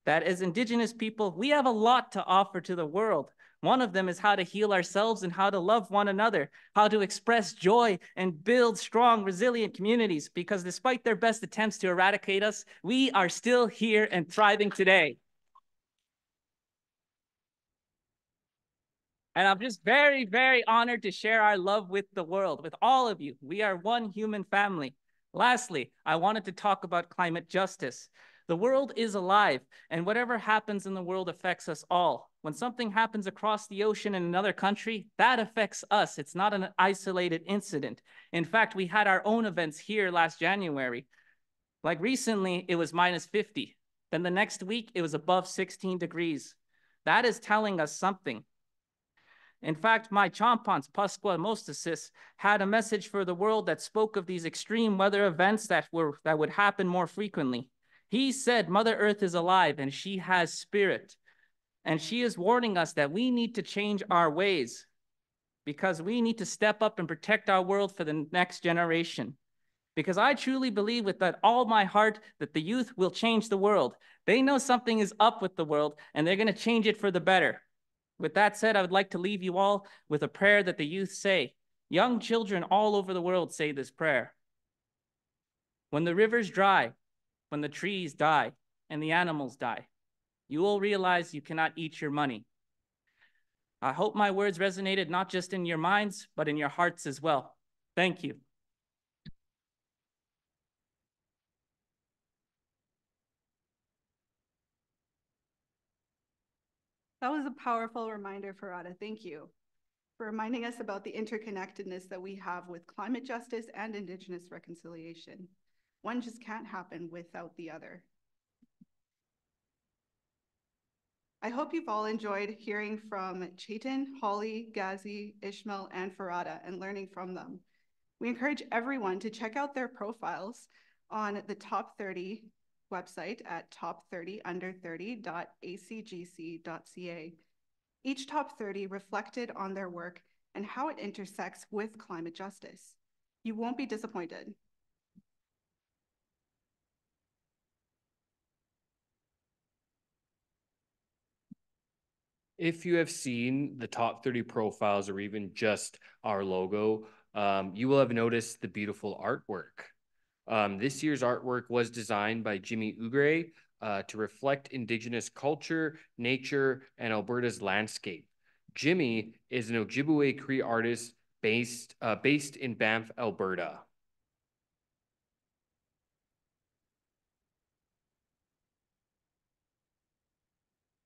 That as Indigenous people, we have a lot to offer to the world. One of them is how to heal ourselves and how to love one another, how to express joy and build strong, resilient communities, because despite their best attempts to eradicate us, we are still here and thriving today. And I'm just very, very honored to share our love with the world, with all of you. We are one human family. Lastly, I wanted to talk about climate justice. The world is alive, and whatever happens in the world affects us all. When something happens across the ocean in another country, that affects us. It's not an isolated incident. In fact, we had our own events here last January. Like recently, it was -50. Then the next week, it was above 16 degrees. That is telling us something. In fact, my Chompons, Pasqua Mostasis, had a message for the world that spoke of these extreme weather events that would happen more frequently. He said Mother Earth is alive and she has spirit. And she is warning us that we need to change our ways because we need to step up and protect our world for the next generation. Because I truly believe with all my heart that the youth will change the world. They know something is up with the world and they're going to change it for the better. With that said, I would like to leave you all with a prayer that the youth say. Young children all over the world say this prayer. When the rivers dry, when the trees die, and the animals die, you will realize you cannot eat your money. I hope my words resonated not just in your minds, but in your hearts as well. Thank you. That was a powerful reminder, Farada. Thank you for reminding us about the interconnectedness that we have with climate justice and Indigenous reconciliation. One just can't happen without the other. I hope you've all enjoyed hearing from Chetan, Holly, Ghazi, Ishmael, and Farada and learning from them. We encourage everyone to check out their profiles on the Top 30 website at top30under30.acgc.ca. Each Top 30 reflected on their work and how it intersects with climate justice. You won't be disappointed. If you have seen the top 30 profiles or even just our logo, you will have noticed the beautiful artwork. This year's artwork was designed by Jimmy Ugre to reflect Indigenous culture, nature, and Alberta's landscape. Jimmy is an Ojibwe Cree artist based in Banff, Alberta.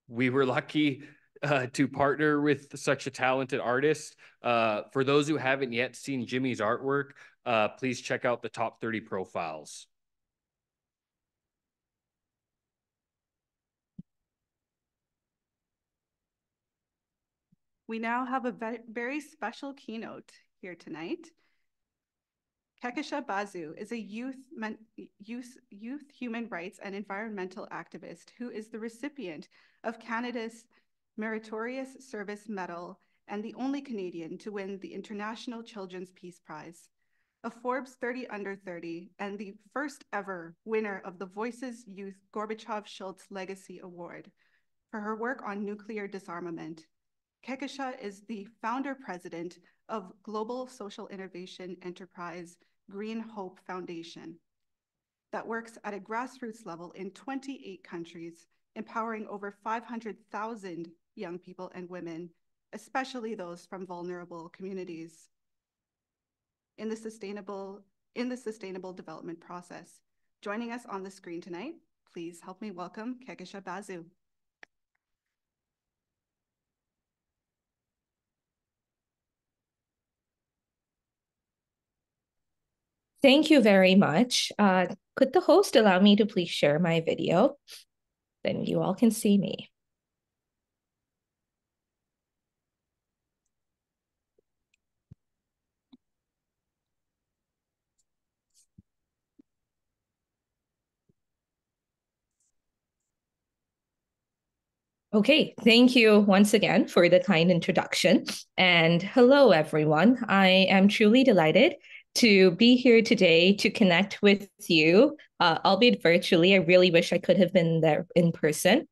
We were lucky to partner with such a talented artist. For those who haven't yet seen Jimmy's artwork, please check out the top 30 profiles. We now have a very special keynote here tonight. Kekesha Bazu is a youth human rights and environmental activist who is the recipient of Canada's Meritorious Service Medal and the only Canadian to win the International Children's Peace Prize, a Forbes 30 Under 30, and the first ever winner of the Voices Youth Gorbachev Schultz Legacy Award for her work on nuclear disarmament. Kekesha is the founder-president of global social innovation enterprise Green Hope Foundation that works at a grassroots level in 28 countries, empowering over 500,000 young people and women, especially those from vulnerable communities, in the sustainable development process. Joining us on the screen tonight, please help me welcome Kekesha Bazu. Thank you very much. Could the host allow me to please share my video? Then you all can see me. Okay, thank you once again for the kind introduction. And hello, everyone. I am truly delighted to be here today to connect with you, albeit virtually. I really wish I could have been there in person.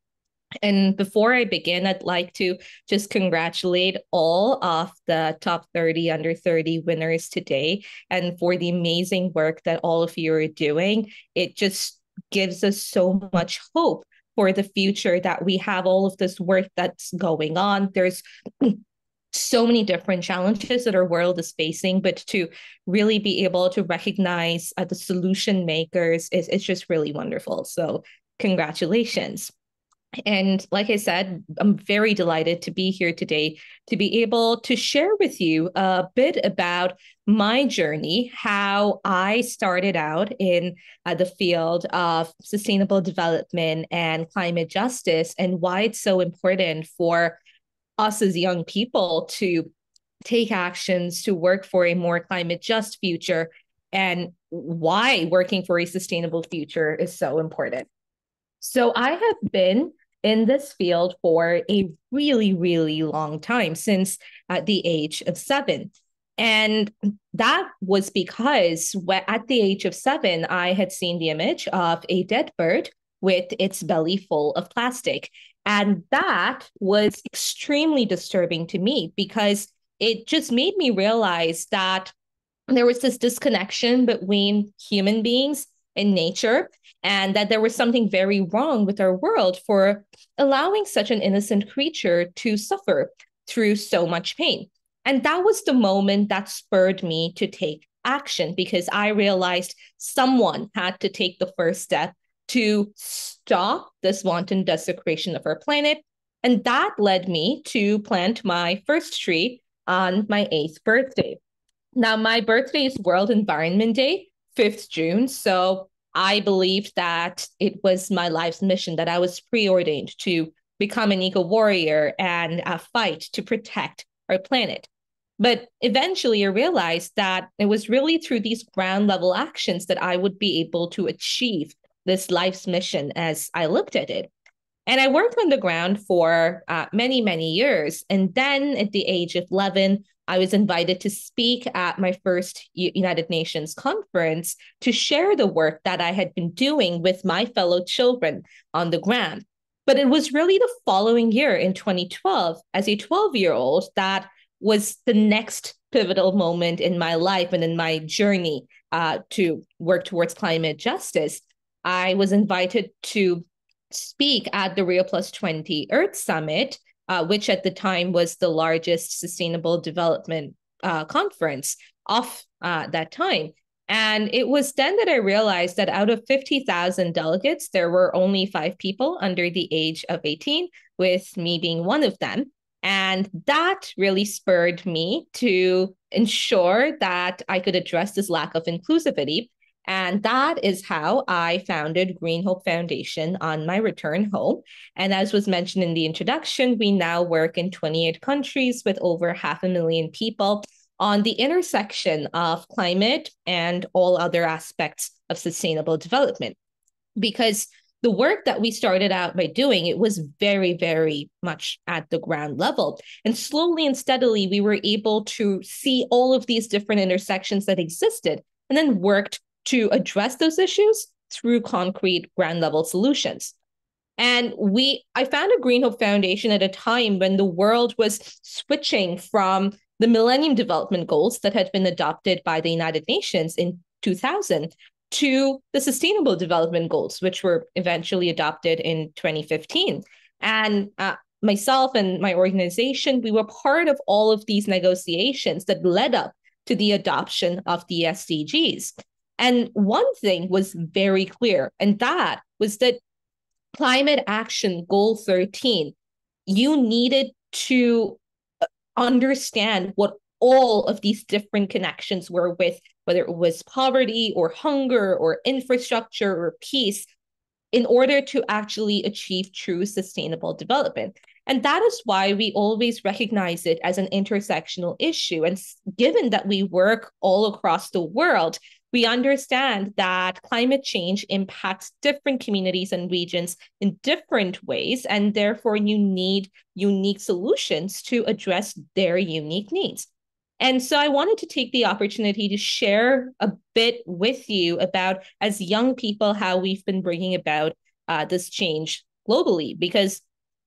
And before I begin, I'd like to just congratulate all of the top 30 under 30 winners today and for the amazing work that all of you are doing. It just gives us so much hope for the future that we have all of this work that's going on. There's so many different challenges that our world is facing, but to really be able to recognize the solution makers is just really wonderful. So congratulations. And like I said, I'm very delighted to be here today to be able to share with you a bit about my journey, how I started out in the field of sustainable development and climate justice, and why it's so important for us as young people to take actions to work for a more climate just future, and why working for a sustainable future is so important. So I have been in this field for a really, really long time, since the age of 7. And that was because at the age of 7, I had seen the image of a dead bird with its belly full of plastic. And that was extremely disturbing to me, because it just made me realize that there was this disconnection between human beings and nature, and that there was something very wrong with our world for allowing such an innocent creature to suffer through so much pain. And that was the moment that spurred me to take action, because I realized someone had to take the first step to stop this wanton desecration of our planet. And that led me to plant my first tree on my 8th birthday. Now, my birthday is World Environment Day, 5th June. So I believed that it was my life's mission, that I was preordained to become an eco-warrior and fight to protect our planet. But eventually I realized that it was really through these ground level actions that I would be able to achieve this life's mission as I looked at it. And I worked on the ground for many, many years. And then at the age of 11, I was invited to speak at my first United Nations conference to share the work that I had been doing with my fellow children on the ground. But it was really the following year, in 2012, as a 12-year-old, that was the next pivotal moment in my life and in my journey to work towards climate justice. I was invited to speak at the Rio Plus 20 Earth Summit, which at the time was the largest sustainable development conference of that time. And it was then that I realized that out of 50,000 delegates, there were only 5 people under the age of 18, with me being one of them. And that really spurred me to ensure that I could address this lack of inclusivity. And that is how I founded Green Hope Foundation on my return home. And as was mentioned in the introduction, we now work in 28 countries with over 500,000 people on the intersection of climate and all other aspects of sustainable development. Because the work that we started out by doing, it was very, very much at the ground level. And slowly and steadily, we were able to see all of these different intersections that existed, and then worked to address those issues through concrete ground level solutions. And I founded Green Hope Foundation at a time when the world was switching from the Millennium Development Goals that had been adopted by the United Nations in 2000 to the Sustainable Development Goals, which were eventually adopted in 2015. And myself and my organization, we were part of all of these negotiations that led up to the adoption of the SDGs. And one thing was very clear, and that was that Climate Action Goal 13, you needed to understand what all of these different connections were with, whether it was poverty or hunger or infrastructure or peace, in order to actually achieve true sustainable development. And that is why we always recognize it as an intersectional issue. And given that we work all across the world, we understand that climate change impacts different communities and regions in different ways, and therefore you need unique solutions to address their unique needs. And so I wanted to take the opportunity to share a bit with you about, as young people, how we've been bringing about this change globally. Because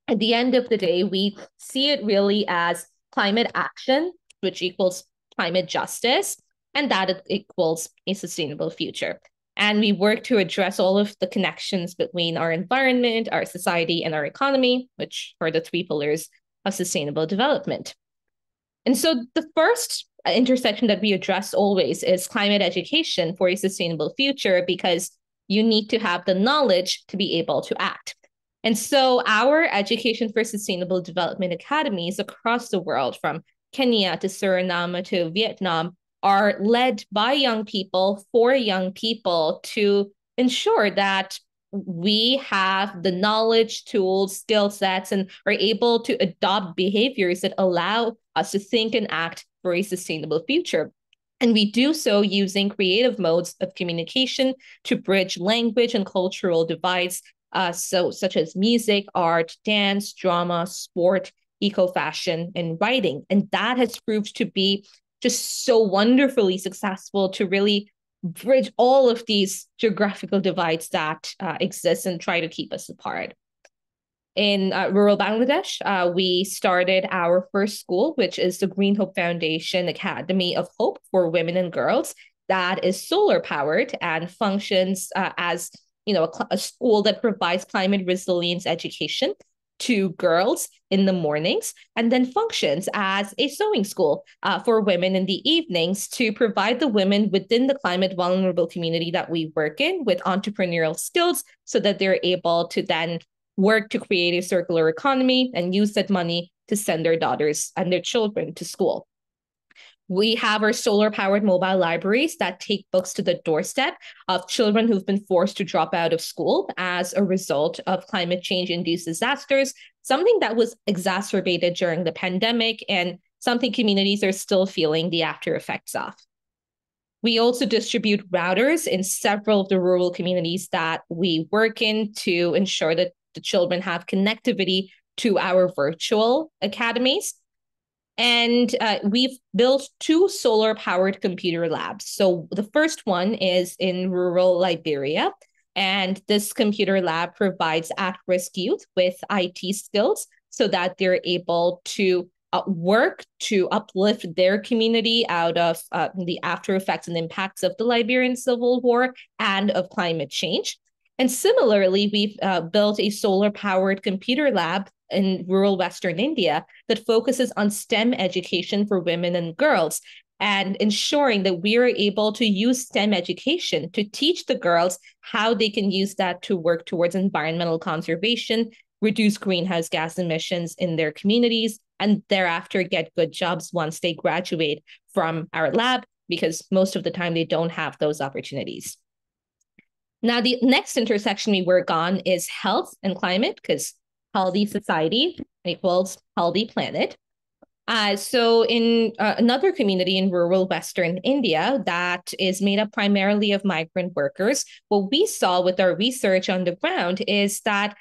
at the end of the day, we see it really as climate action, which equals climate justice, and that equals a sustainable future. And we work to address all of the connections between our environment, our society, and our economy, which are the 3 pillars of sustainable development. And so the first intersection that we address always is climate education for a sustainable future, because you need to have the knowledge to be able to act. And so our Education for Sustainable Development academies across the world, from Kenya to Suriname to Vietnam, are led by young people for young people to ensure that we have the knowledge, tools, skill sets, and are able to adopt behaviors that allow us to think and act for a sustainable future. And we do so using creative modes of communication to bridge language and cultural divides, such as music, art, dance, drama, sport, eco-fashion, and writing. And that has proved to be just so wonderfully successful to really bridge all of these geographical divides that exist and try to keep us apart. In rural Bangladesh, we started our first school, which is the Green Hope Foundation Academy of Hope for Women and Girls. That is solar powered and functions as a school that provides climate resilience education to girls in the mornings, and then functions as a sewing school for women in the evenings to provide the women within the climate vulnerable community that we work in with entrepreneurial skills so that they're able to then work to create a circular economy and use that money to send their daughters and their children to school. We have our solar-powered mobile libraries that take books to the doorstep of children who've been forced to drop out of school as a result of climate change-induced disasters, something that was exacerbated during the pandemic and something communities are still feeling the after effects of. We also distribute routers in several of the rural communities that we work in to ensure that the children have connectivity to our virtual academies. And we've built 2 solar-powered computer labs. So the first one is in rural Liberia, and this computer lab provides at-risk youth with IT skills so that they're able to work to uplift their community out of the after effects and impacts of the Liberian Civil War and of climate change. And similarly, we've built a solar-powered computer lab in rural Western India that focuses on STEM education for women and girls, and ensuring that we are able to use STEM education to teach the girls how they can use that to work towards environmental conservation, reduce greenhouse gas emissions in their communities, and thereafter get good jobs once they graduate from our lab, because most of the time they don't have those opportunities. Now, the next intersection we work on is health and climate, because healthy society equals healthy planet. So in another community in rural Western India that is made up primarily of migrant workers, what we saw with our research on the ground is that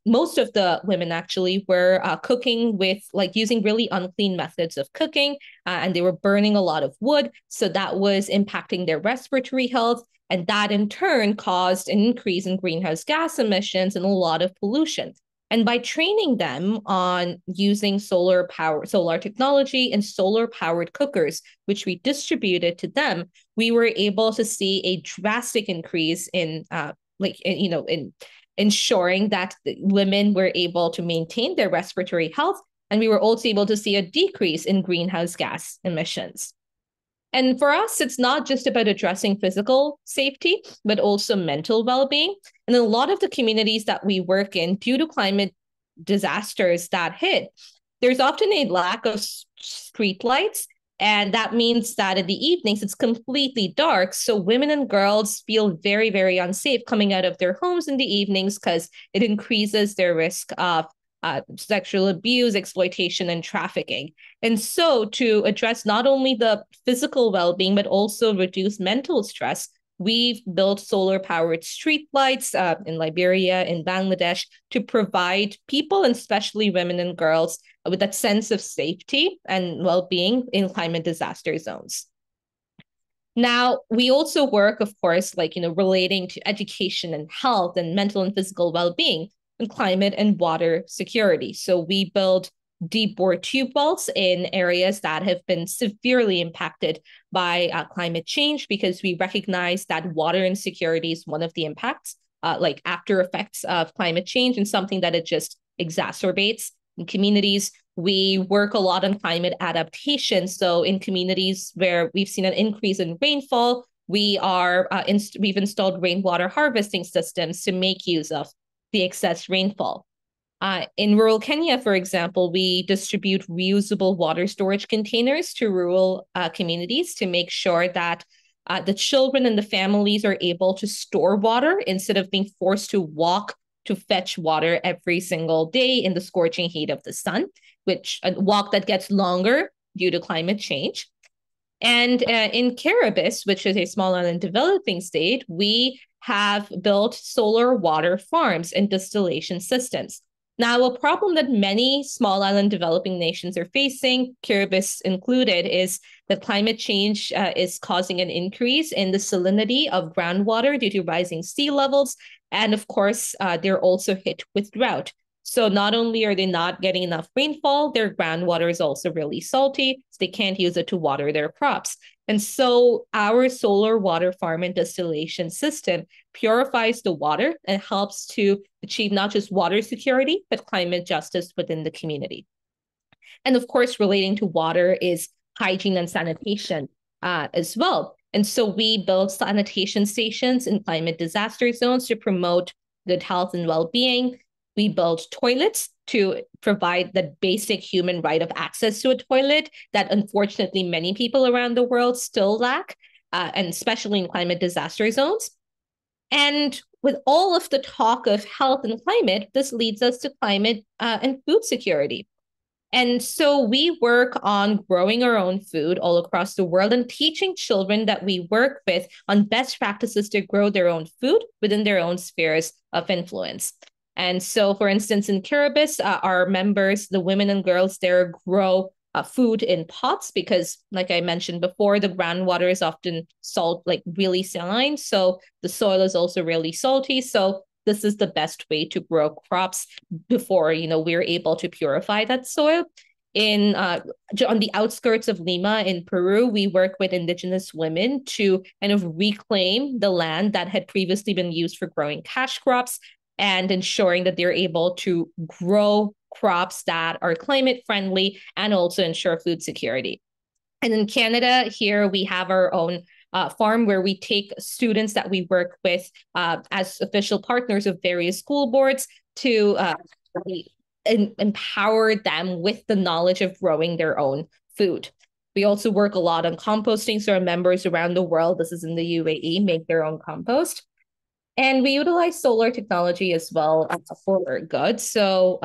most of the women actually were cooking with using really unclean methods of cooking, and they were burning a lot of wood. So that was impacting their respiratory health. And that in turn caused an increase in greenhouse gas emissions and a lot of pollution. And by training them on using solar technology and solar-powered cookers, which we distributed to them, we were able to see a drastic increase in ensuring that women were able to maintain their respiratory health, and we were also able to see a decrease in greenhouse gas emissions. And for us, it's not just about addressing physical safety, but also mental well-being. And in a lot of the communities that we work in, due to climate disasters that hit, there's often a lack of street lights. And that means that in the evenings, it's completely dark. So women and girls feel very, very unsafe coming out of their homes in the evenings because it increases their risk of sexual abuse, exploitation, and trafficking. And so to address not only the physical well-being, but also reduce mental stress, we've built solar-powered street lights in Liberia, in Bangladesh, to provide people, and especially women and girls, with that sense of safety and well-being in climate disaster zones. Now, we also work, of course, relating to education and health and mental and physical well-being and climate and water security. So we build deep bore tube wells in areas that have been severely impacted by climate change, because we recognize that water insecurity is one of the impacts, after effects of climate change, and something that it just exacerbates. In communities, we work a lot on climate adaptation. So in communities where we've seen an increase in rainfall, we've installed rainwater harvesting systems to make use of the excess rainfall. In rural Kenya, for example, we distribute reusable water storage containers to rural communities to make sure that the children and the families are able to store water instead of being forced to walk to fetch water every single day in the scorching heat of the sun, which a walk that gets longer due to climate change. And in Caribis, which is a small island developing state, we have built solar water farms and distillation systems. Now, a problem that many small island developing nations are facing, Kiribati included, is that climate change is causing an increase in the salinity of groundwater due to rising sea levels. And of course, they're also hit with drought. So not only are they not getting enough rainfall, their groundwater is also really salty, so they can't use it to water their crops. And so our solar water farm and distillation system purifies the water and helps to achieve not just water security, but climate justice within the community. And of course, relating to water is hygiene and sanitation as well. And so we build sanitation stations in climate disaster zones to promote good health and well-being. We build toilets to provide the basic human right of access to a toilet that unfortunately many people around the world still lack, and especially in climate disaster zones. And with all of the talk of health and climate, this leads us to climate and food security. And so we work on growing our own food all across the world and teaching children that we work with on best practices to grow their own food within their own spheres of influence. And so, for instance, in Kiribati, our members, the women and girls there, grow food in pots because, like I mentioned before, the groundwater is often really saline. So the soil is also really salty. So this is the best way to grow crops before, we're able to purify that soil. On the outskirts of Lima in Peru, we work with indigenous women to kind of reclaim the land that had previously been used for growing cash crops and ensuring that they're able to grow crops that are climate friendly and also ensure food security. And in Canada, here we have our own farm where we take students that we work with as official partners of various school boards to empower them with the knowledge of growing their own food. We also work a lot on composting, so our members around the world, this is in the UAE, make their own compost. And we utilize solar technology as well for good. So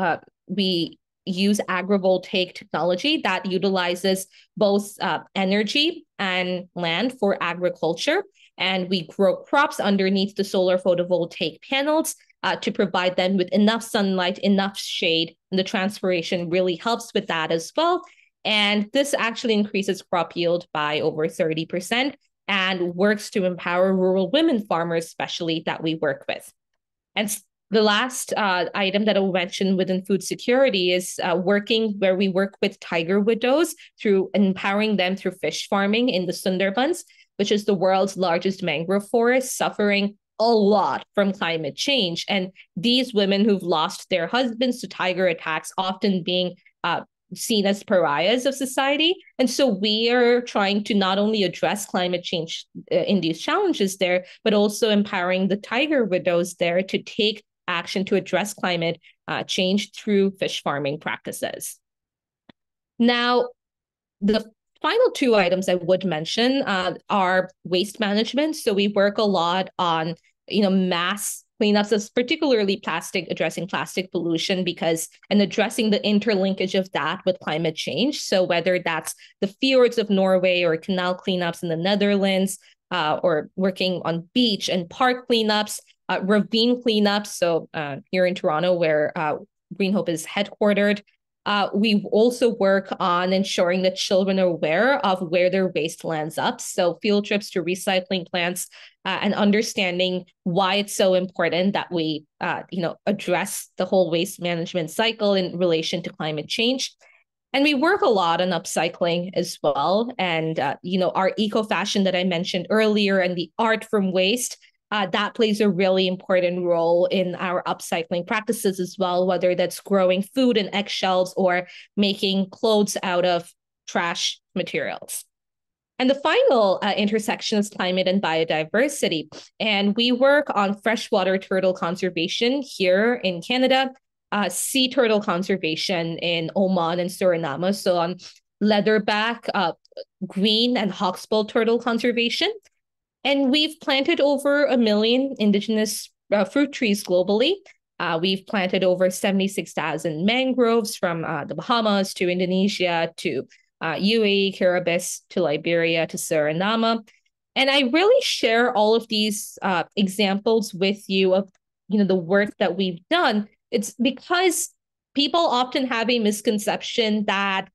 we use agrivoltaic technology that utilizes both energy and land for agriculture. And we grow crops underneath the solar photovoltaic panels to provide them with enough sunlight, enough shade. And the transpiration really helps with that as well. And this actually increases crop yield by over 30%. And works to empower rural women farmers, especially that we work with. And the last item that I'll mention within food security is working where we work with tiger widows through empowering them through fish farming in the Sundarbans, which is the world's largest mangrove forest, suffering a lot from climate change. And these women who've lost their husbands to tiger attacks, often being seen as pariahs of society. And so we are trying to not only address climate change in these challenges there, but also empowering the tiger widows there to take action to address climate change through fish farming practices. Now, the final two items I would mention are waste management. So we work a lot on, mass cleanups, particularly addressing plastic pollution and addressing the interlinkage of that with climate change. So whether that's the fjords of Norway or canal cleanups in the Netherlands, or working on beach and park cleanups, ravine cleanups. So here in Toronto, where Green Hope is headquartered, we also work on ensuring that children are aware of where their waste lands up. So field trips to recycling plants and understanding why it's so important that we, address the whole waste management cycle in relation to climate change. And we work a lot on upcycling as well. And, our eco fashion that I mentioned earlier and the art from waste that plays a really important role in our upcycling practices as well, whether that's growing food in eggshells or making clothes out of trash materials. And the final intersection is climate and biodiversity. And we work on freshwater turtle conservation here in Canada, sea turtle conservation in Oman and Suriname. So on leatherback, green and hawksbill turtle conservation. And we've planted over 1 million Indigenous fruit trees globally. We've planted over 76,000 mangroves from the Bahamas to Indonesia to UAE, Kiribati, to Liberia, to Suriname. And I really share all of these examples with you of the work that we've done. It's because people often have a misconception that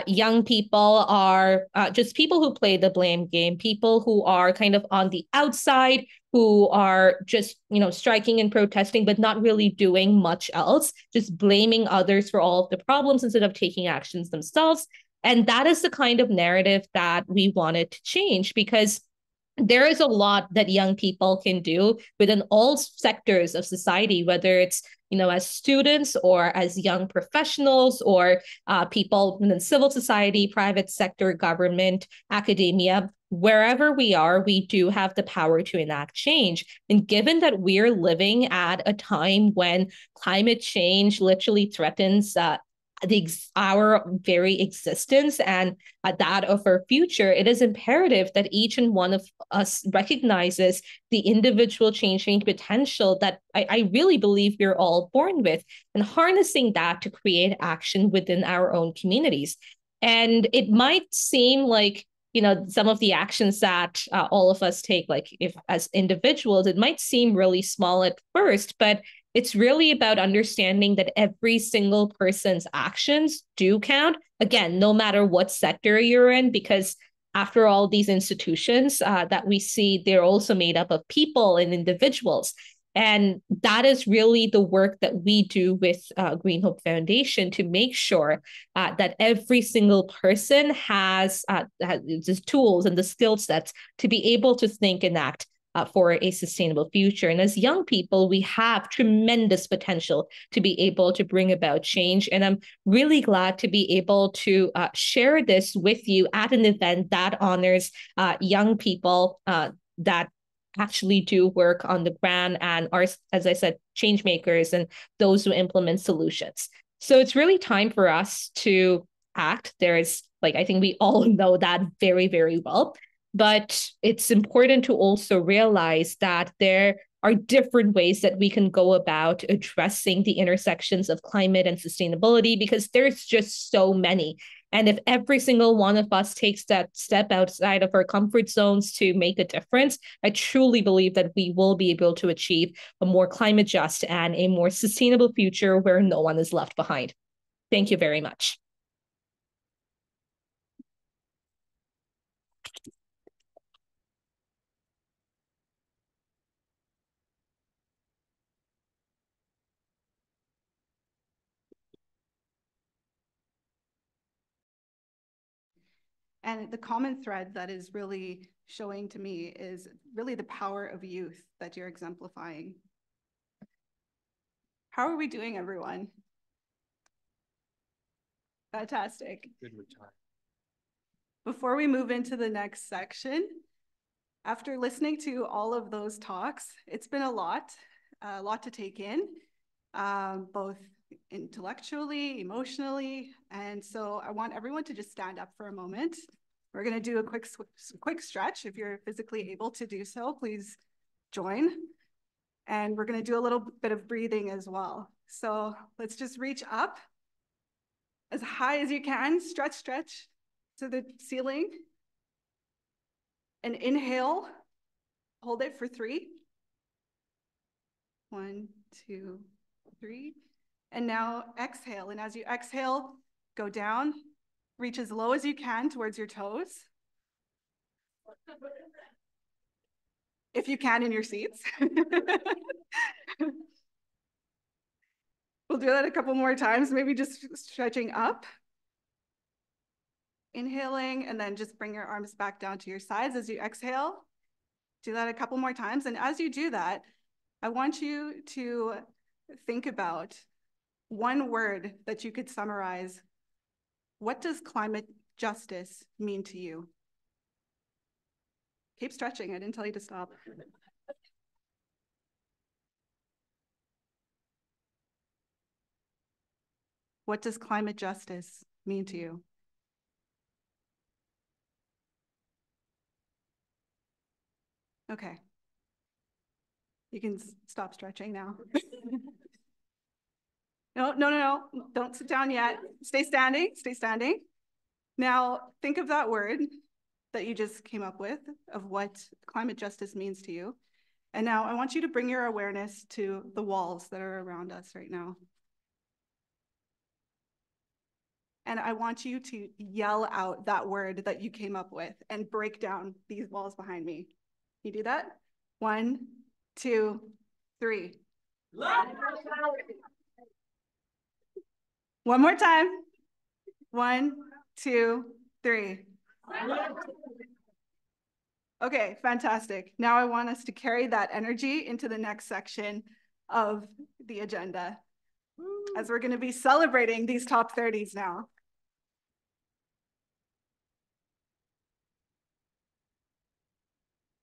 young people are just people who play the blame game, people who are kind of on the outside, who are just, striking and protesting, but not really doing much else, just blaming others for all of the problems instead of taking actions themselves. And that is the kind of narrative that we wanted to change, because there is a lot that young people can do within all sectors of society, whether it's, as students or as young professionals or people in civil society, private sector, government, academia. Wherever we are, we do have the power to enact change. And given that we're living at a time when climate change literally threatens our very existence and that of our future, it is imperative that each and one of us recognizes the individual changing potential that I really believe we're all born with, and harnessing that to create action within our own communities. And it might seem like, some of the actions that all of us take, like if as individuals, it might seem really small at first, but it's really about understanding that every single person's actions do count. Again, no matter what sector you're in, because after all, these institutions that we see, they're also made up of people and individuals. And that is really the work that we do with Green Hope Foundation to make sure that every single person has the tools and the skill sets to be able to think and act for a sustainable future. And as young people, we have tremendous potential to be able to bring about change. And I'm really glad to be able to share this with you at an event that honors young people that actually do work on the ground and are, as I said, change makers and those who implement solutions. So it's really time for us to act. There's, I think we all know that very, very well. But it's important to also realize that there are different ways that we can go about addressing the intersections of climate and sustainability, because there's just so many. And if every single one of us takes that step outside of our comfort zones to make a difference, I truly believe that we will be able to achieve a more climate just and a more sustainable future where no one is left behind. Thank you very much. And the common thread that is really showing to me is really the power of youth that you're exemplifying. How are we doing, everyone? Fantastic. Good retire. Before we move into the next section, after listening to all of those talks, it's been a lot to take in, both intellectually, emotionally. And so I want everyone to just stand up for a moment. We're going to do a quick stretch. If you're physically able to do so, please join. And we're going to do a little bit of breathing as well. So let's just reach up as high as you can. Stretch to the ceiling. And inhale. Hold it for 3. 1, 2, 3. And now exhale. And as you exhale, go down. Reach as low as you can towards your toes. If you can in your seats. We'll do that a couple more times, maybe just stretching up. Inhaling, and then just bring your arms back down to your sides as you exhale. Do that a couple more times. And as you do that, I want you to think about one word that you could summarize. What does climate justice mean to you? Keep stretching. I didn't tell you to stop. What does climate justice mean to you? Okay. You can stop stretching now. No. Don't sit down yet. Stay standing. Stay standing. Now, think of that word that you just came up with of what climate justice means to you. And now I want you to bring your awareness to the walls that are around us right now. And I want you to yell out that word that you came up with and break down these walls behind me. Can you do that? 1, 2, 3. One more time. 1, 2, 3. Okay, fantastic. Now I want us to carry that energy into the next section of the agenda, as we're going to be celebrating these top 30s now.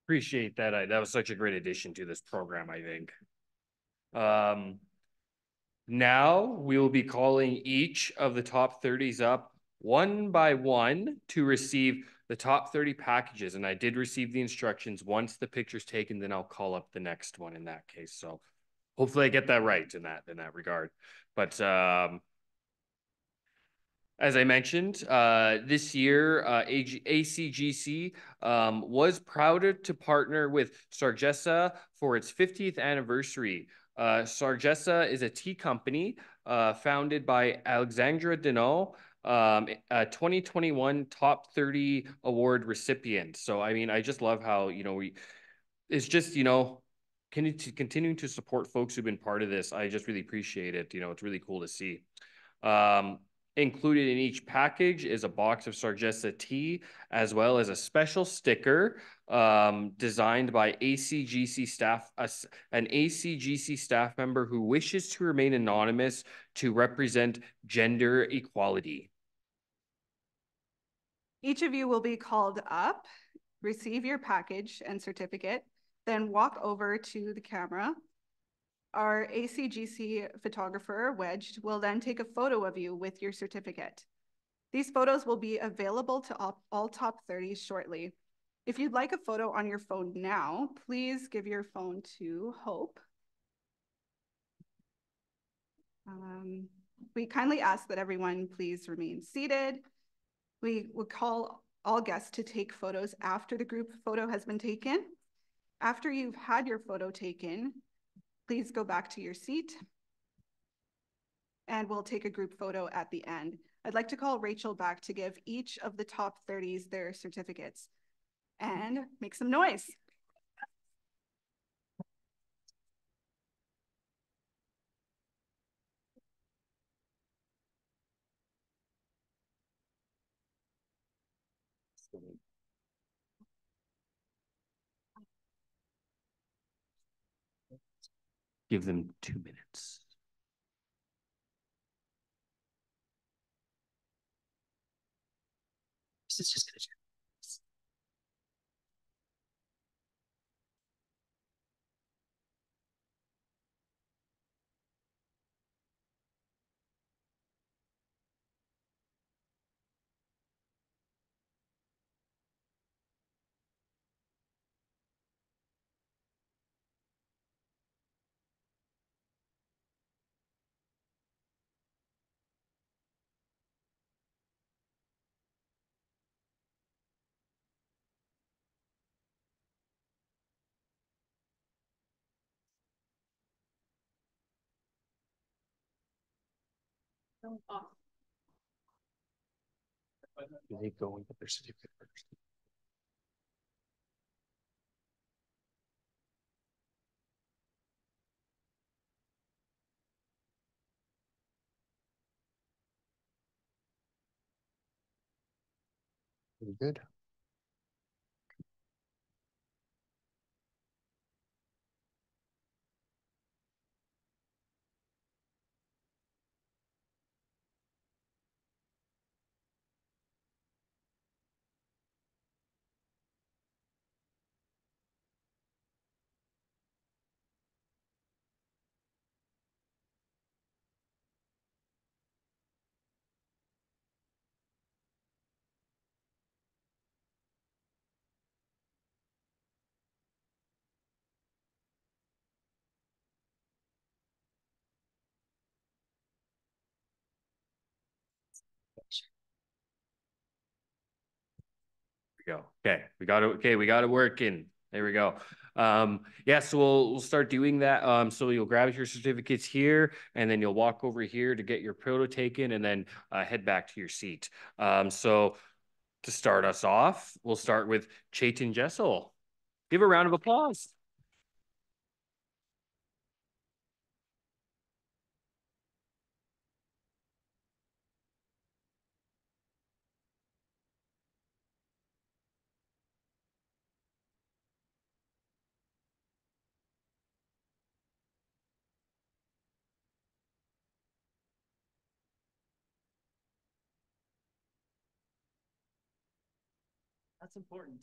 Appreciate that. That was such a great addition to this program, I think. Now we will be calling each of the top 30s up one by one to receive the top 30 packages. And I did receive the instructions. Once the picture's taken, then I'll call up the next one in that case. So hopefully I get that right in that regard. But as I mentioned, this year, ACGC was proud to partner with Sargessa for its 50th anniversary. Sargessa is a tea company founded by Alexandra Deneau, a 2021 Top 30 Award recipient. So, I mean, I just love how, it's just, continuing to support folks who've been part of this. I just really appreciate it. It's really cool to see. Included in each package is a box of Sargessa tea, as well as a special sticker designed by ACGC staff, an ACGC staff member who wishes to remain anonymous to represent gender equality. Each of you will be called up, receive your package and certificate, then walk over to the camera. Our ACGC photographer, Wedged, will then take a photo of you with your certificate. These photos will be available to all top 30s shortly. If you'd like a photo on your phone now, please give your phone to Hope. We kindly ask that everyone please remain seated. We will call all guests to take photos after the group photo has been taken. After you've had your photo taken, please go back to your seat and we'll take a group photo at the end. I'd like to call Rachel back to give each of the top 30s their certificates and make some noise. Give them 2 minutes. This is just gonna Do they go and get their certificate first? Pretty good. we go. Okay, we got it working. There we go. Yeah, so we'll start doing that. So you'll grab your certificates here, and then you'll walk over here to get your proto taken, and then head back to your seat. So to start us off, we'll start with Chaitin Jessel. Give a round of applause. That's important.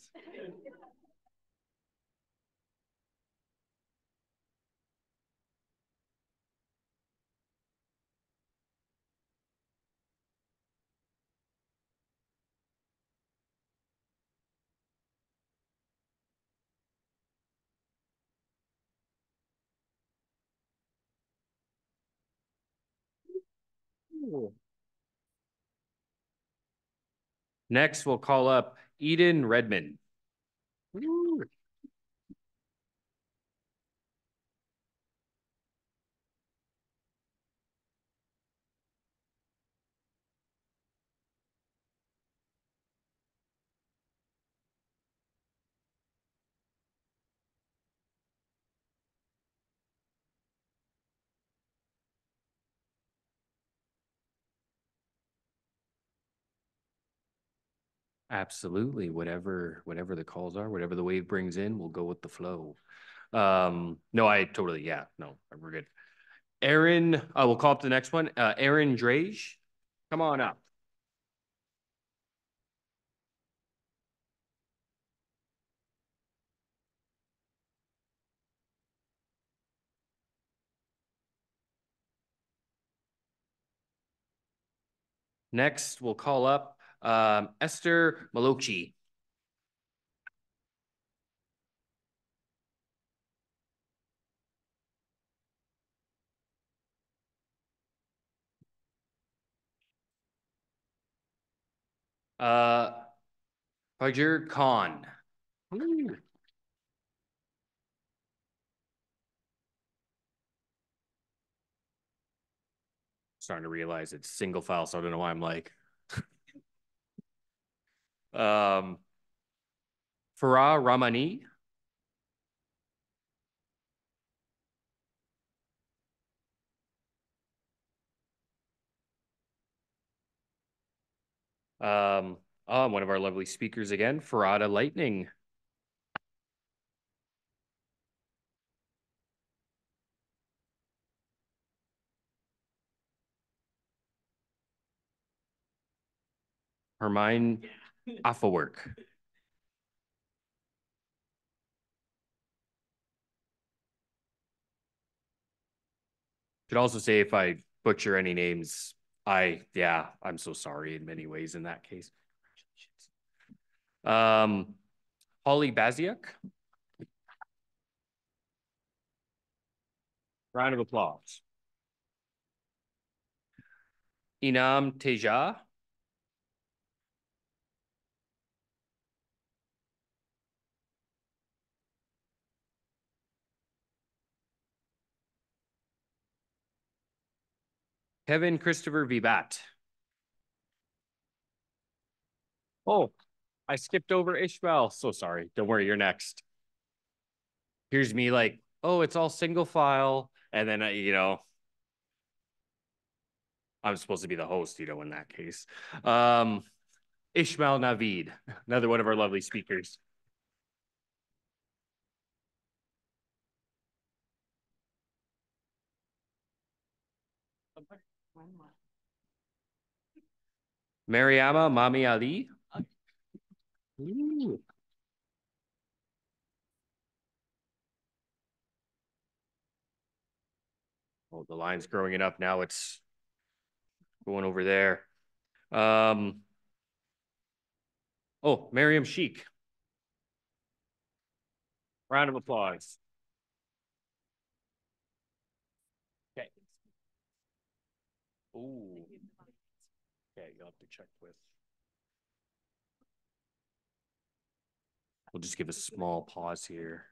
Next, we'll call up Eden Redmond. Woo. Absolutely. Whatever the calls are, whatever the wave brings in, we'll go with the flow. No, I totally, yeah, no, we're good. Aaron, we'll call up the next one. Aaron Drage, come on up. Next, we'll call up Esther Malochi. Fajr Khan. Ooh. Starting to realize it's single file, so I don't know why I'm like. Farah Ramani. One of our lovely speakers again, Farada Lightning. Hermine Affawork. Should also say if I butcher any names, I'm so sorry in many ways in that case. Holly Baziak. Round of applause. Inam Teja. Kevin Christopher Vibat. Oh, I skipped over Ishmael. So sorry. Don't worry, you're next. Here's me like, oh, it's all single file. And then, I'm supposed to be the host, in that case. Ishmael Navid, another one of our lovely speakers. Mariama Mami Ali. Ooh. Oh, the line's growing enough now. It's going over there. Miriam Sheik. Round of applause. Okay. Ooh. Okay, you'll have to check with. We'll just give a small pause here.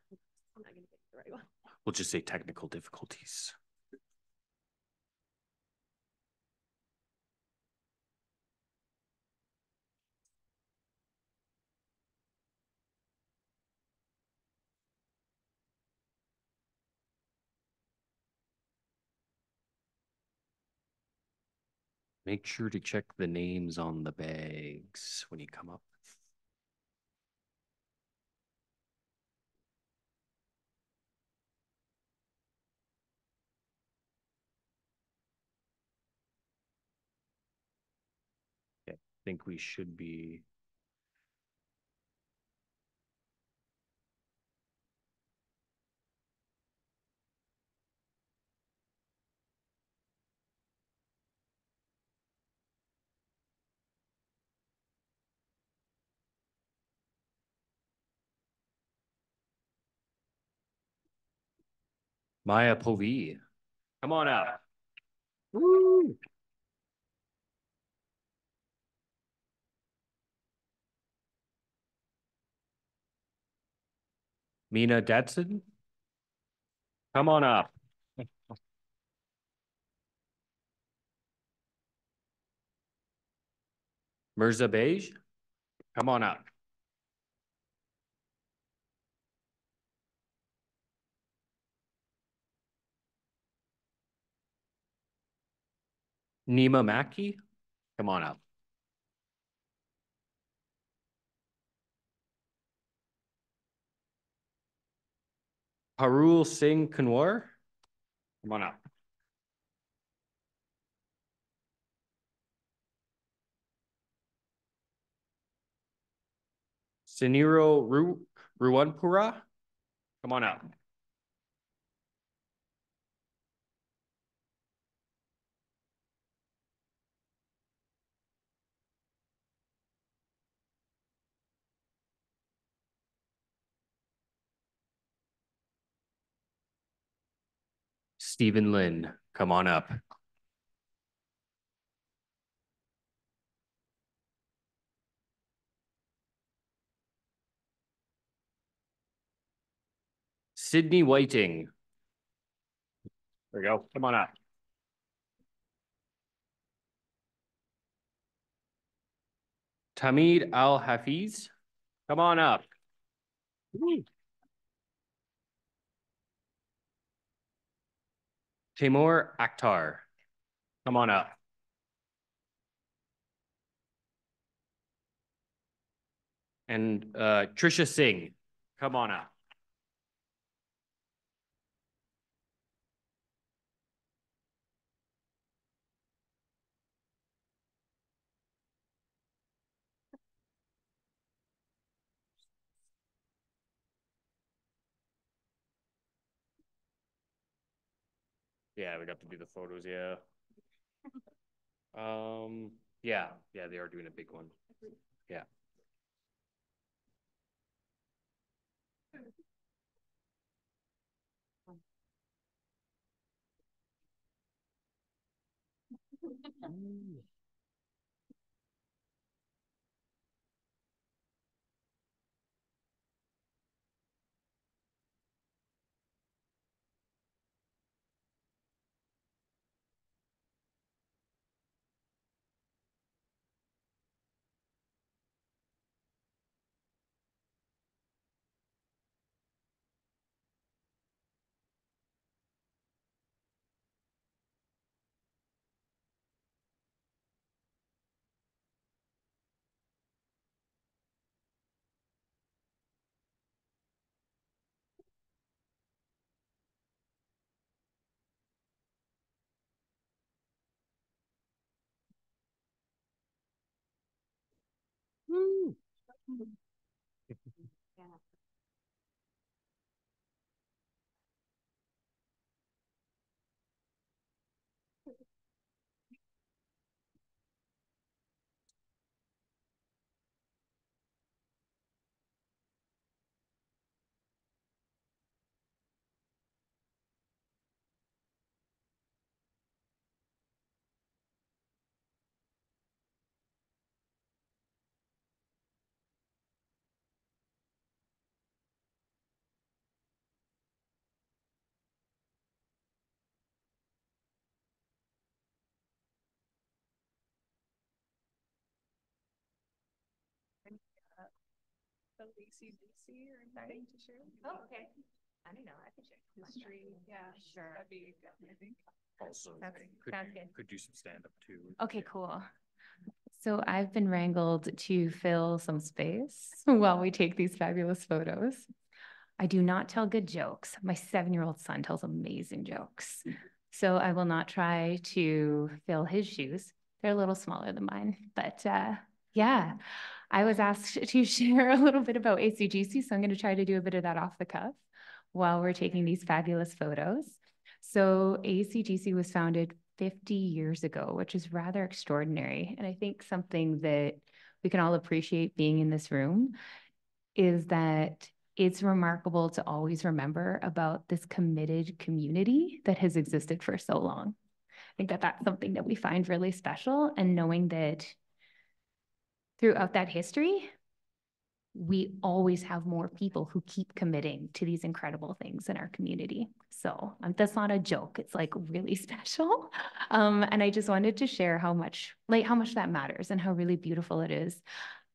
We'll just say technical difficulties. Make sure to check the names on the bags when you come up. Okay, I think we should be. Maya Povi, come on out. Woo! Mina Dadson, come on up. Mirza Beige, come on up. Nima Maki, come on up. Parul Singh Kanwar, come on up. Siniro Ruwanpura, come on up. Stephen Lin, come on up. Sydney Whiting. There we go. Come on up. Tamid Al Hafiz. Come on up. Woo. Timur Akhtar. Come on up. And Trisha Singh. Come on up. Yeah, we got to do the photos, yeah. Yeah, they are doing a big one. Yeah. Woo. about ACGC or anything to share? Oh, okay. I don't know. I can share History. Yeah, sure. That'd be good, I think. Also, sounds good. Could do some stand-up too. Okay, cool. So I've been wrangled to fill some space while we take these fabulous photos. I do not tell good jokes. My 7-year-old son tells amazing jokes. So I will not try to fill his shoes. They're a little smaller than mine, but yeah, I was asked to share a little bit about ACGC, so I'm going to try to do a bit of that off the cuff while we're taking these fabulous photos. So ACGC was founded 50 years ago, which is rather extraordinary. And I think something that we can all appreciate being in this room is that it's remarkable to always remember about this committed community that has existed for so long. I think that that's something that we find really special, and knowing that throughout that history, we always have more people who keep committing to these incredible things in our community. So that's not a joke. It's like really special. And I just wanted to share how much that matters and how really beautiful it is.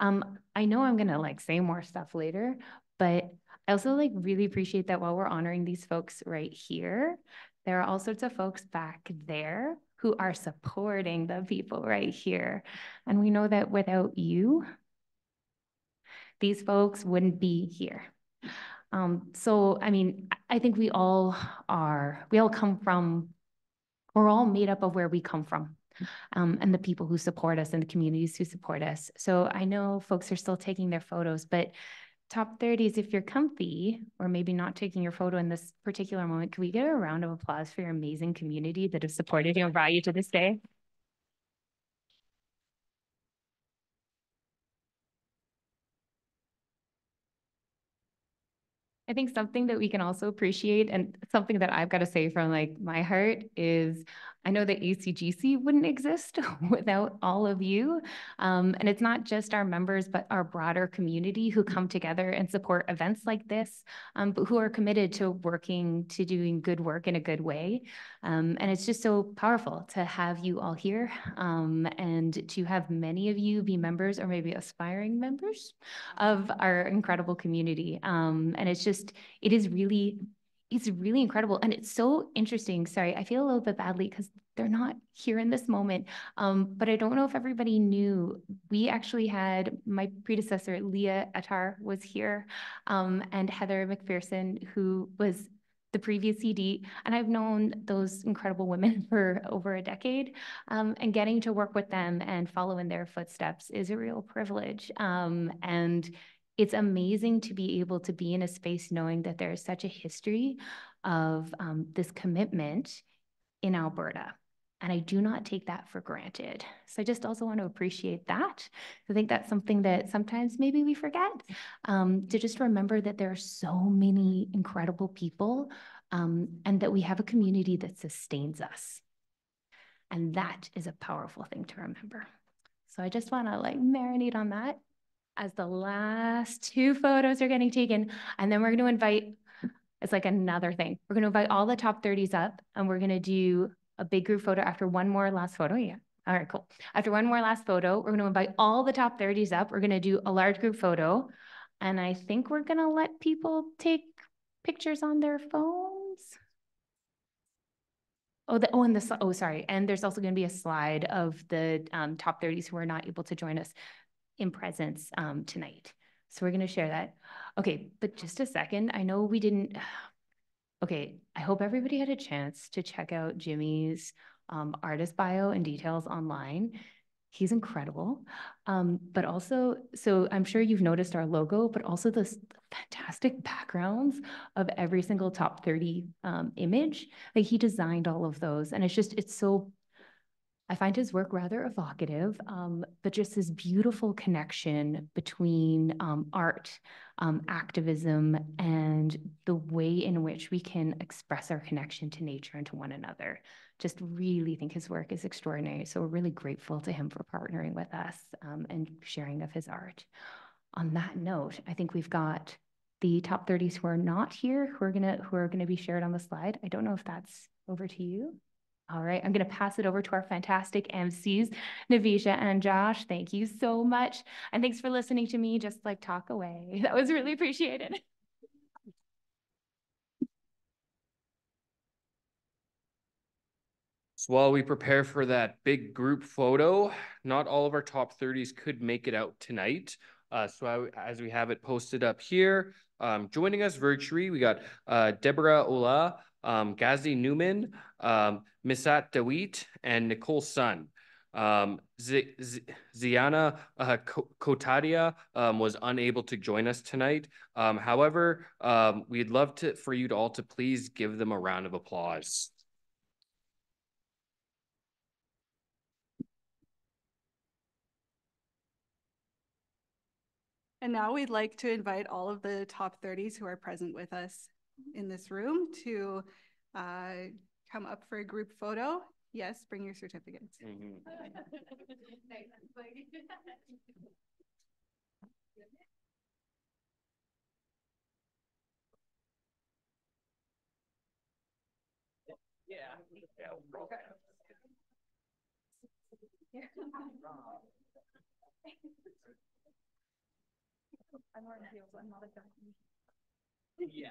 I know I'm gonna say more stuff later, but I also really appreciate that while we're honoring these folks right here, there are all sorts of folks back there who are supporting the people right here. And we know that without you, these folks wouldn't be here. So, I mean, I think we're all made up of where we come from, and the people who support us and the communities who support us. So I know folks are still taking their photos, but top 30s, if you're comfy or maybe not taking your photo in this particular moment, can we get a round of applause for your amazing community that have supported you and brought you to this day? I think something that we can also appreciate, and something that I've got to say from my heart, is I know that ACGC wouldn't exist without all of you. And it's not just our members, but our broader community who come together and support events like this, but who are committed to doing good work in a good way. And it's just so powerful to have you all here, and to have many of you be members or maybe aspiring members of our incredible community. And it's really incredible. And it's so interesting. Sorry, I feel a little bit badly because they're not here in this moment. But I don't know if everybody knew, we actually had my predecessor, Leah Attar, was here, and Heather McPherson, who was the previous CD. And I've known those incredible women for over a decade. And getting to work with them and follow in their footsteps is a real privilege. And it's amazing to be able to be in a space knowing that there is such a history of this commitment in Alberta. And I do not take that for granted. So I just also want to appreciate that. I think that's something that sometimes maybe we forget, to just remember that there are so many incredible people, and that we have a community that sustains us. And that is a powerful thing to remember. So I just want to marinate on that as the last 2 photos are getting taken. And then we're going to invite, it's another thing. We're going to invite all the top 30s up, and we're going to do a big group photo after one more last photo. Yeah. All right, cool. After one more last photo, we're going to invite all the top 30s up. We're going to do a large group photo. And I think we're going to let people take pictures on their phones. Sorry. And there's also going to be a slide of the top 30s who are not able to join us in presence tonight. So we're going to share that. Okay, but just a second. I know we didn't. Okay, I hope everybody had a chance to check out Jimmy's artist bio and details online. He's incredible. But also, so I'm sure you've noticed our logo, but also the fantastic backgrounds of every single top 30 image. He designed all of those. And it's so, I find his work rather evocative, but just this beautiful connection between art, activism, and the way in which we can express our connection to nature and to one another. Just really think his work is extraordinary. So we're really grateful to him for partnering with us, and sharing of his art. On that note, I think we've got the top 30s who are not here, who are gonna be shared on the slide. I don't know if that's over to you. All right, I'm going to pass it over to our fantastic MCs, Navisha and Josh. Thank you so much. And thanks for listening to me just like talk away. That was really appreciated. So while we prepare for that big group photo, not all of our top 30s could make it out tonight. As we have it posted up here, joining us virtually, we got Deborah Ola, Ghazi Newman, Misat Dawit, and Nicole Sun. Ziana Kotadia was unable to join us tonight. However, we'd love for you all to please give them a round of applause. And now we'd like to invite all of the top 30s who are present with us in this room to come up for a group photo. Yes, bring your certificates. I'm wearing heels. I'm not a junkie. Yeah.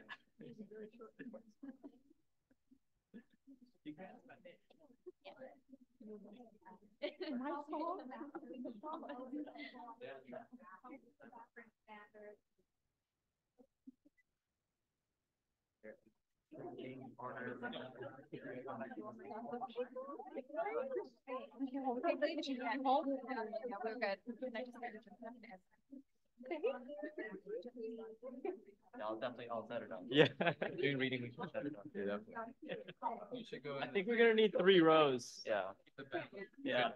I'll set it up. Yeah. Doing reading, we should set it up. Yeah, definitely. You should go. I think we're gonna need 3 rows. Yeah. Yeah.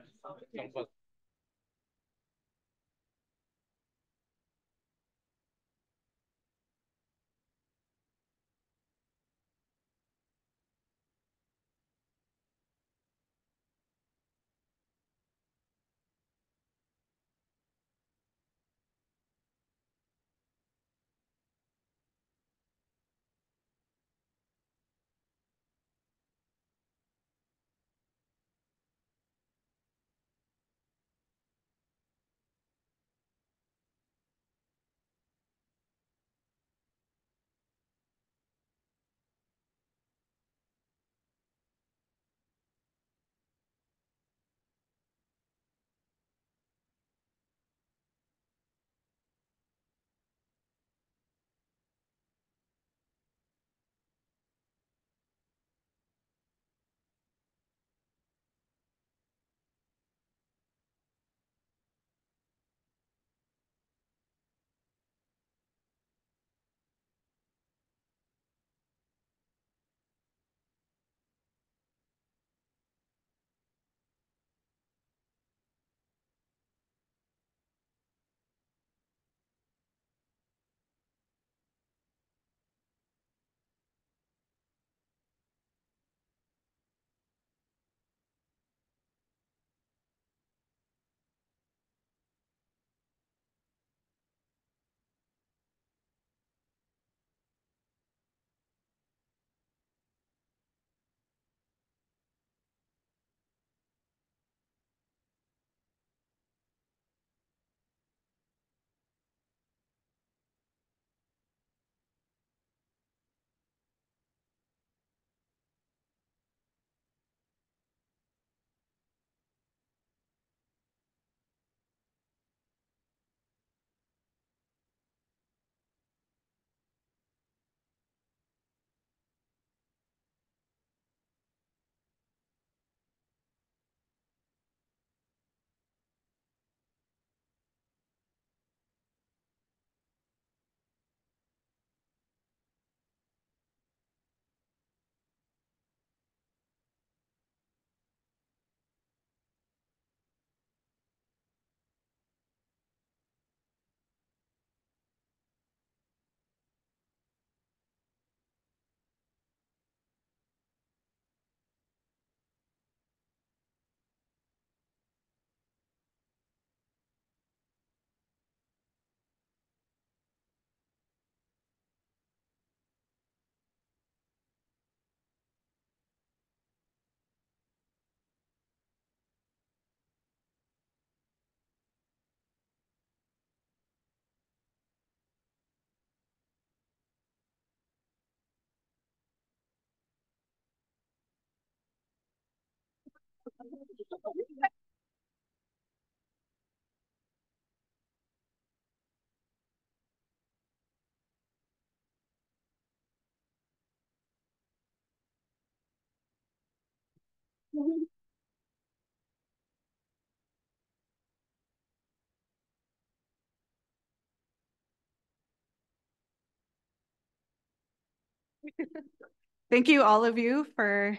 Thank you, all of you, for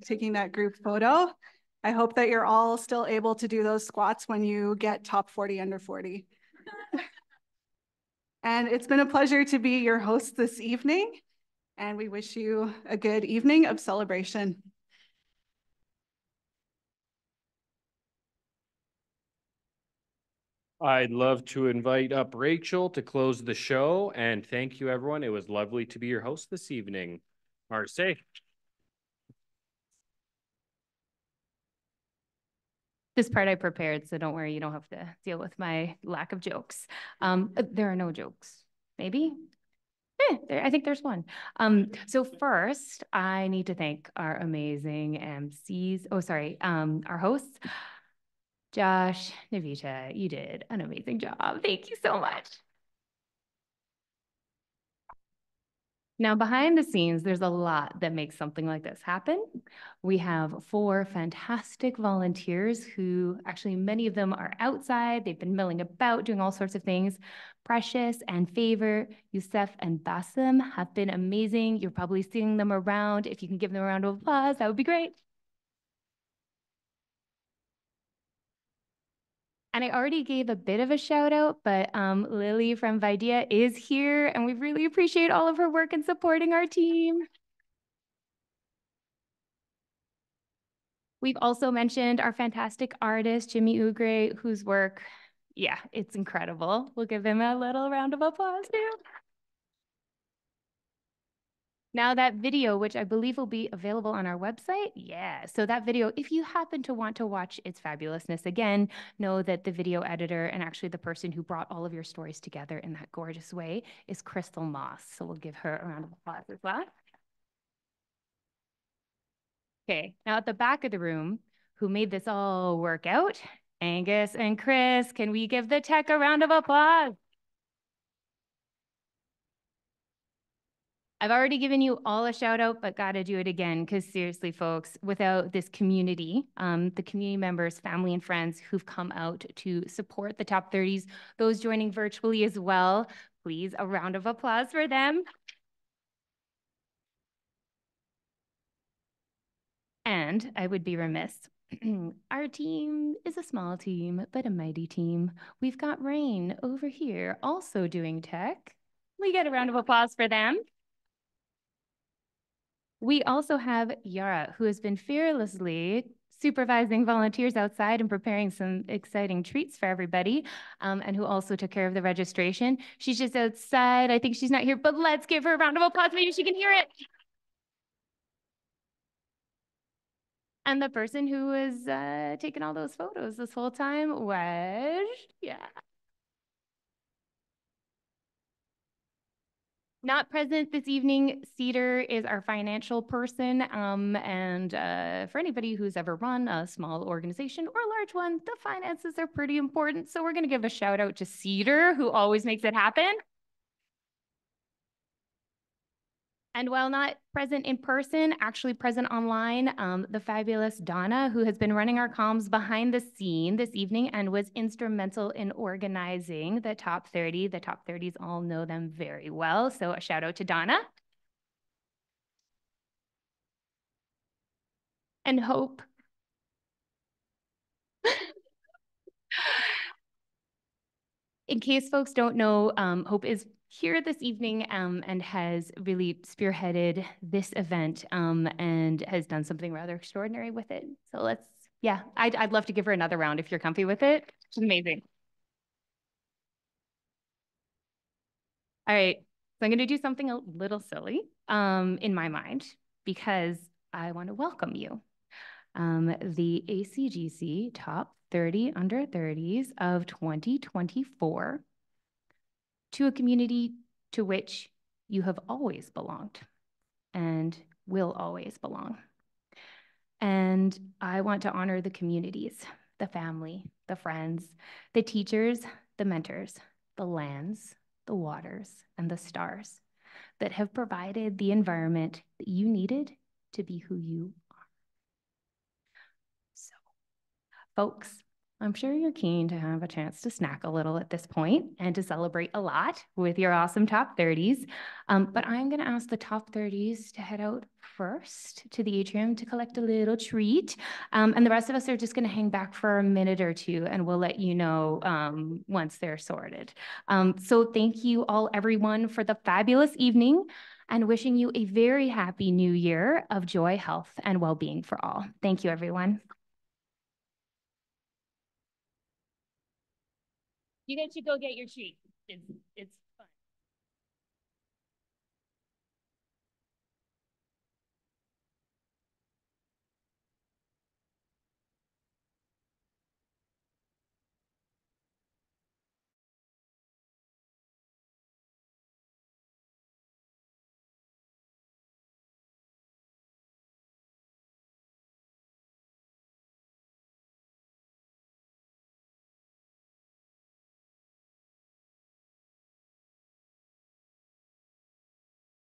taking that group photo. I hope that you're all still able to do those squats when you get top 40 under 40. And it's been a pleasure to be your host this evening, and we wish you a good evening of celebration. I'd love to invite up Rachel to close the show, and thank you, everyone. It was lovely to be your host this evening. Marse. This part I prepared, so don't worry, you don't have to deal with my lack of jokes. There are no jokes, maybe? I think there's one. So first, I need to thank our amazing MCs. Oh, sorry, our hosts. Josh, Navita, you did an amazing job. Thank you so much. Now, behind the scenes, there's a lot that makes something like this happen. We have 4 fantastic volunteers who actually, many of them are outside. They've been milling about, doing all sorts of things. Precious and Favor, Youssef and Bassem have been amazing. You're probably seeing them around. If you can give them a round of applause, that would be great. And I already gave a bit of a shout out, but Lily from Videa is here, and we really appreciate all of her work in supporting our team. We've also mentioned our fantastic artist, Jimmy Ugre, whose work, yeah, it's incredible. We'll give him a little round of applause too. Now that video, which I believe will be available on our website, yeah. So that video, if you happen to want to watch its fabulousness again, know that the video editor and actually the person who brought all of your stories together in that gorgeous way is Crystal Moss. So we'll give her a round of applause as well. Okay, now at the back of the room, who made this all work out? Angus and Chris, can we give the tech a round of applause? I've already given you all a shout out, but gotta do it again, because seriously, folks, without this community, the community members, family and friends who've come out to support the top 30s, those joining virtually as well, please a round of applause for them. And I would be remiss. Our team is a small team, but a mighty team. We've got Rain over here also doing tech. We get a round of applause for them. We also have Yara, who has been fearlessly supervising volunteers outside and preparing some exciting treats for everybody, and who also took care of the registration. She's just outside. I think she's not here, but let's give her a round of applause. Maybe she can hear it. And the person who was taking all those photos this whole time was, yeah. Not present this evening, Cedar is our financial person, and for anybody who's ever run a small organization or a large one, the finances are pretty important. So we're going to give a shout out to Cedar, who always makes it happen. And while not present in person, actually present online, the fabulous Donna, who has been running our comms behind the scene this evening and was instrumental in organizing the top 30. The top 30s all know them very well, so a shout out to Donna. And Hope. In case folks don't know, Hope is here this evening and has really spearheaded this event and has done something rather extraordinary with it. So let's, yeah, I'd love to give her another round if you're comfy with it. She's amazing. All right, so I'm going to do something a little silly in my mind because I want to welcome you. The ACGC Top 30 Under 30s of 2024 to a community to which you have always belonged and will always belong. And I want to honor the communities, the family, the friends, the teachers, the mentors, the lands, the waters, and the stars that have provided the environment that you needed to be who you are. So, folks, I'm sure you're keen to have a chance to snack a little at this point and to celebrate a lot with your awesome top 30s. But I'm going to ask the top 30s to head out first to the atrium to collect a little treat. And the rest of us are just going to hang back for a minute or two, and we'll let you know once they're sorted. So thank you all, everyone, for the fabulous evening, and wishing you a very happy new year of joy, health, and well-being for all. Thank you, everyone. You guys should go get your treat. It's